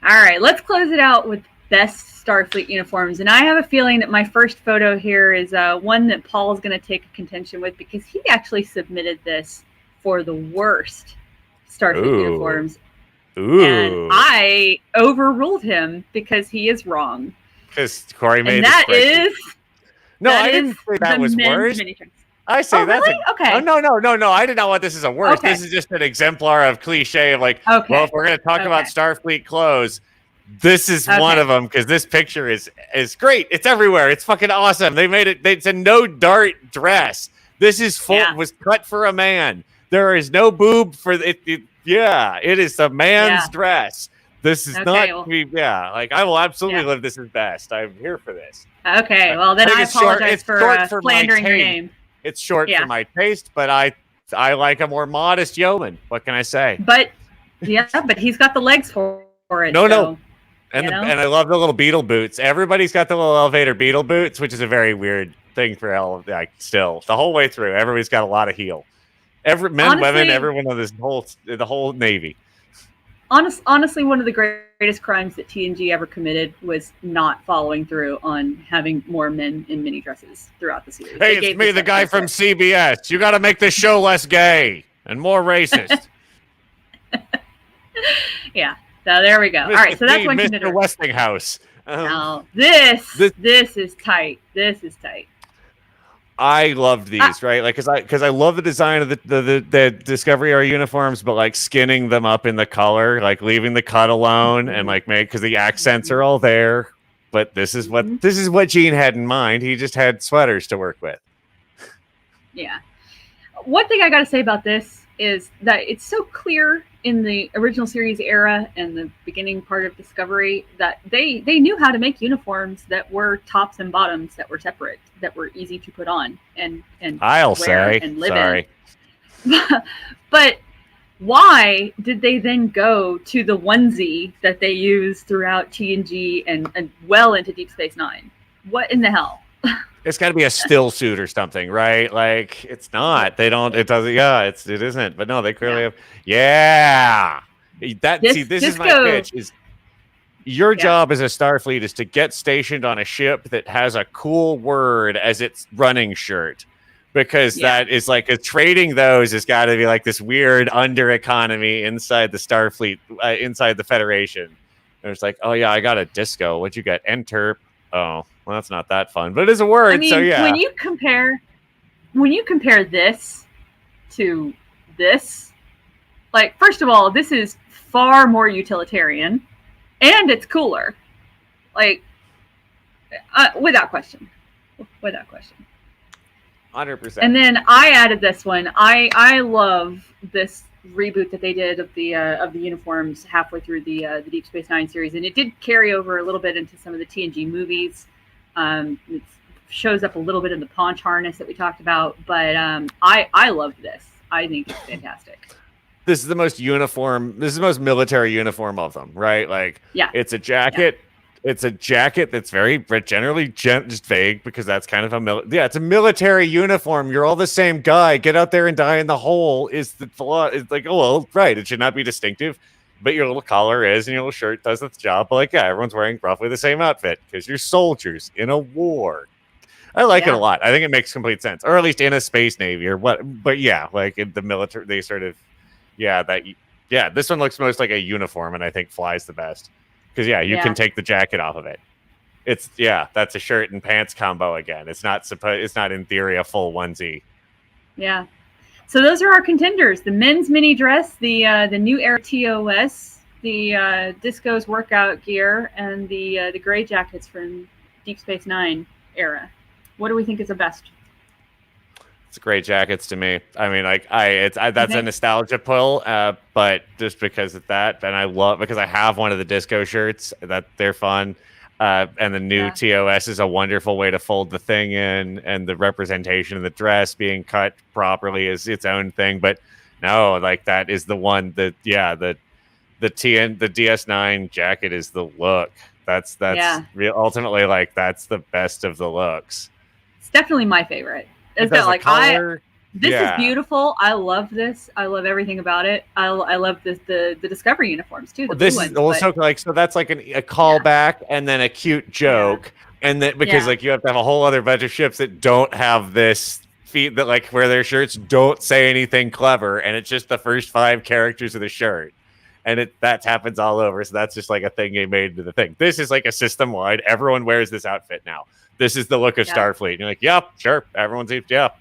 All right, let's close it out with best Starfleet uniforms, and I have a feeling that my first photo here is one that Paul is going to take a contention with because he actually submitted this for the worst Starfleet uniforms. And I overruled him because he is wrong. Because Cory made that is I didn't say that was worse. I say that's really? Okay. Oh, no. I did not want this as a worst. Okay. This is just an exemplar of cliche of like, well, if we're going to talk about Starfleet clothes, This is one of them because this picture is great. It's everywhere. It's fucking awesome. They made it. It's a no dart dress. This is full. Was cut for a man. There is no boob for it. It is a man's dress. This is not. Yeah, like I will absolutely live this as best. I'm here for this. Okay, well then I apologize for slandering your name. It's short for my taste, but I like a more modest yeoman. What can I say? But but he's got the legs for it. No. And I love the little beetle boots. Everybody's got the little elevator beetle boots, which is a very weird thing for still the whole way through. Everybody's got a lot of heel. Men, women, everyone of the whole Navy. Honestly, one of the greatest crimes that TNG ever committed was not following through on having more men in mini dresses throughout the series. Hey, it's me, the guy from CBS. You got to make this show less gay and more racist. Yeah. So there we go. All right, so that's one contender. Mr. Westinghouse. Now this is tight. This is tight. I loved these, right? Like, because I love the design of the Discovery Era uniforms, but like skinning them up in the color, like leaving the cut alone, and like because the accents are all there. But this is what Gene had in mind. He just had sweaters to work with. Yeah. One thing I got to say about this is that it's so clear in the original series era and the beginning part of Discovery that they knew how to make uniforms that were tops and bottoms that were separate, that were easy to put on and I'll wear say and live in. But why did they then go to the onesie that they use throughout TNG and well into Deep Space Nine? What in the hell? It's got to be a still suit or something, right? Like it's not. They don't. It doesn't. Yeah, it isn't. But no, they clearly have. Yeah, this is my pitch. Is your job as a Starfleet is to get stationed on a ship that has a cool word as its running shirt, because that is like trading those has got to be like this weird under economy inside the Starfleet, inside the Federation. And it's like, oh yeah, I got a disco. What'd you get? Enter. Oh. Well, that's not that fun, but it is a word. I mean, so yeah. When you compare this to this, like first of all, this is far more utilitarian, and it's cooler, like without question. 100%. And then I added this one. I love this reboot that they did of the uniforms halfway through the Deep Space Nine series, and it did carry over a little bit into some of the TNG movies. It shows up a little bit in the paunch harness that we talked about, but I love this. I think it's fantastic. This is the most uniform. This is the most military uniform of them, right? Like, it's a jacket. Yeah. It's a jacket that's generally just vague because that's kind of it's a military uniform. You're all the same guy. Get out there and die in the hole. It's like, oh well, right. It should not be distinctive. But your little collar is, and your little shirt does its job. But like, everyone's wearing roughly the same outfit because you're soldiers in a war. I like it a lot. I think it makes complete sense, or at least in a space navy or what. But yeah, like in the military, they sort of, this one looks most like a uniform, and I think flies the best because you can take the jacket off of it. It's that's a shirt and pants combo again. It's not in theory a full onesie. Yeah. So those are our contenders: the men's mini dress, the new era TOS, the Disco's workout gear, and the gray jackets from Deep Space Nine era. What do we think is the best? It's great jackets to me. I mean, like that's a nostalgia pull, but just because of that, and I love because I have one of the Disco shirts that they're fun. And the new TOS is a wonderful way to fold the thing in, and the representation of the dress being cut properly is its own thing. But no, like that is the one that the DS9 jacket is the look. That's real. Ultimately, like that's the best of the looks. It's definitely my favorite. It's got like This is beautiful. I love this. I love everything about it. I love the Discovery uniforms too. This is also so that's like a callback and then a cute joke, and then because like you have to have a whole other bunch of ships that don't have this feat that like where their shirts don't say anything clever, and it's just the first 5 characters of the shirt, and that happens all over. So that's just like a thing they made into the thing. This is like a system wide. Everyone wears this outfit now. This is the look of Starfleet. And you're like, yep, sure. Everyone seems to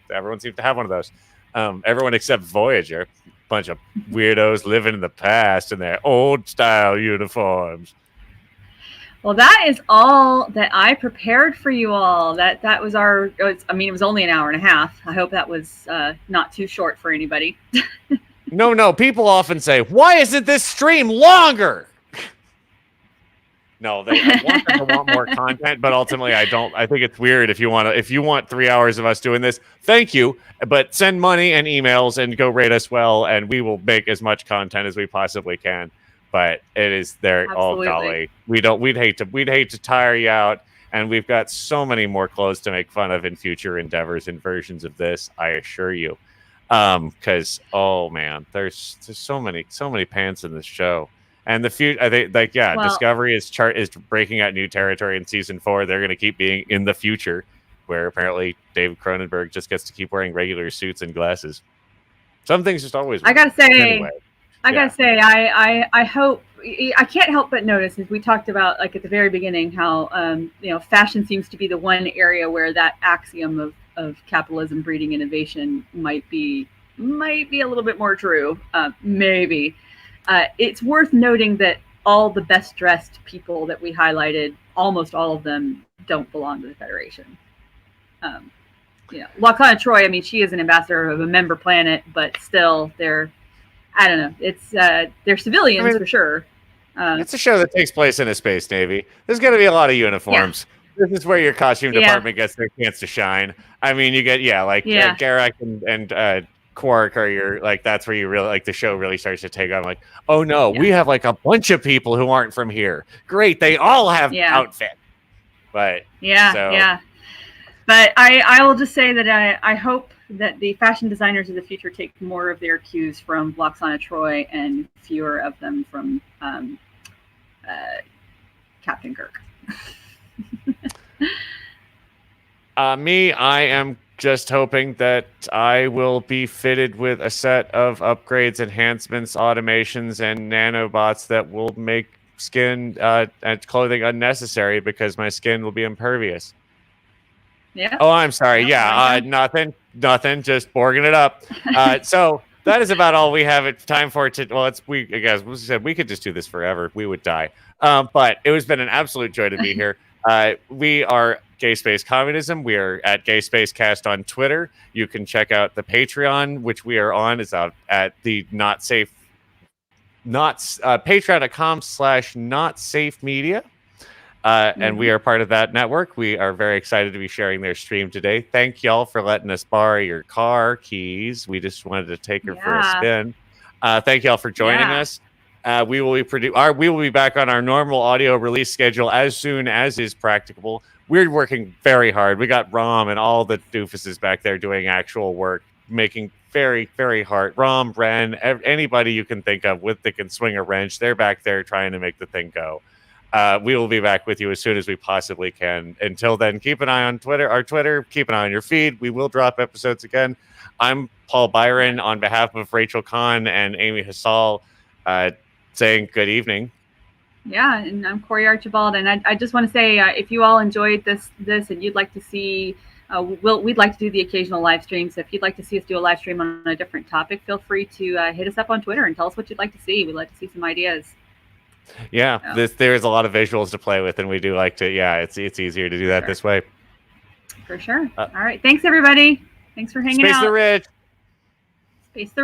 have one of those. Everyone except Voyager. Bunch of weirdos living in the past in their old style uniforms. Well, that is all that I prepared for you all. That was our. It was only an hour and a half. I hope that was not too short for anybody. No. People often say, "Why isn't this stream longer?" No, I want them to want more content, but ultimately, I don't. I think it's weird if you want 3 hours of us doing this. Thank you, but send money and emails and go rate us well, and we will make as much content as we possibly can. But it is there. Absolutely. Oh golly, we'd hate to tire you out, and we've got so many more clothes to make fun of in future endeavors and versions of this. I assure you, because oh man, there's so many pants in this show. And the future, I think, Discovery is breaking out new territory in season 4. They're going to keep being in the future, where apparently David Cronenberg just gets to keep wearing regular suits and glasses. Some things just always. I gotta say, I hope. I can't help but notice, as we talked about, like at the very beginning, how fashion seems to be the one area where that axiom of capitalism breeding innovation might be a little bit more true. Maybe. It's worth noting that all the best dressed people that we highlighted, almost all of them don't belong to the Federation. Lwaxana Troi, I mean, she is an ambassador of a member planet, but still, they're civilians for sure. It's a show that takes place in a space navy. There's going to be a lot of uniforms. Yeah. This is where your costume department gets their chance to shine. I mean, you get Garak and Quark are that's where you really the show really starts to take on oh no, we have a bunch of people who aren't from here. Great, they all have outfits. But but I will just say that I hope that the fashion designers of the future take more of their cues from Lwaxana Troi and fewer of them from Captain Kirk. I am just hoping that I will be fitted with a set of upgrades, enhancements, automations, and nanobots that will make skin and clothing unnecessary because my skin will be impervious. Yeah. Oh, I'm sorry. Nothing. Just borging it up. So that is about all we have time for. We could just do this forever. We would die. But it has been an absolute joy to be here. We are Gay Space Communism. We are at gayspacecast on Twitter. You can check out the Patreon, which we are on. Is out at the patreon.com/notsafemedia. And we are part of that network. We are very excited to be sharing their stream today. Thank y'all for letting us borrow your car keys. We just wanted to take her for a spin. Thank y'all for joining us. We will be back on our normal audio release schedule as soon as is practicable. We're working very hard. We got Rom and all the doofuses back there doing actual work, making very, very hard. Rom, Ren, anybody you can think of that can swing a wrench, they're back there trying to make the thing go. We will be back with you as soon as we possibly can. Until then, keep an eye on our Twitter. Keep an eye on your feed. We will drop episodes again. I'm Paul Byron on behalf of Rachel Kahn and Amy Hassall, saying good evening. Yeah, and I'm Cory Archibald, and I just want to say if you all enjoyed this and you'd like to see, we'd like to do the occasional live stream. So if you'd like to see us do a live stream on a different topic, feel free to hit us up on Twitter and tell us what you'd like to see. We'd like to see some ideas. Yeah, there's a lot of visuals to play with, and we do like to. Yeah, it's easier to do that this way. For sure. All right, thanks everybody. Thanks for hanging out. Space the Rich. Space the Rich.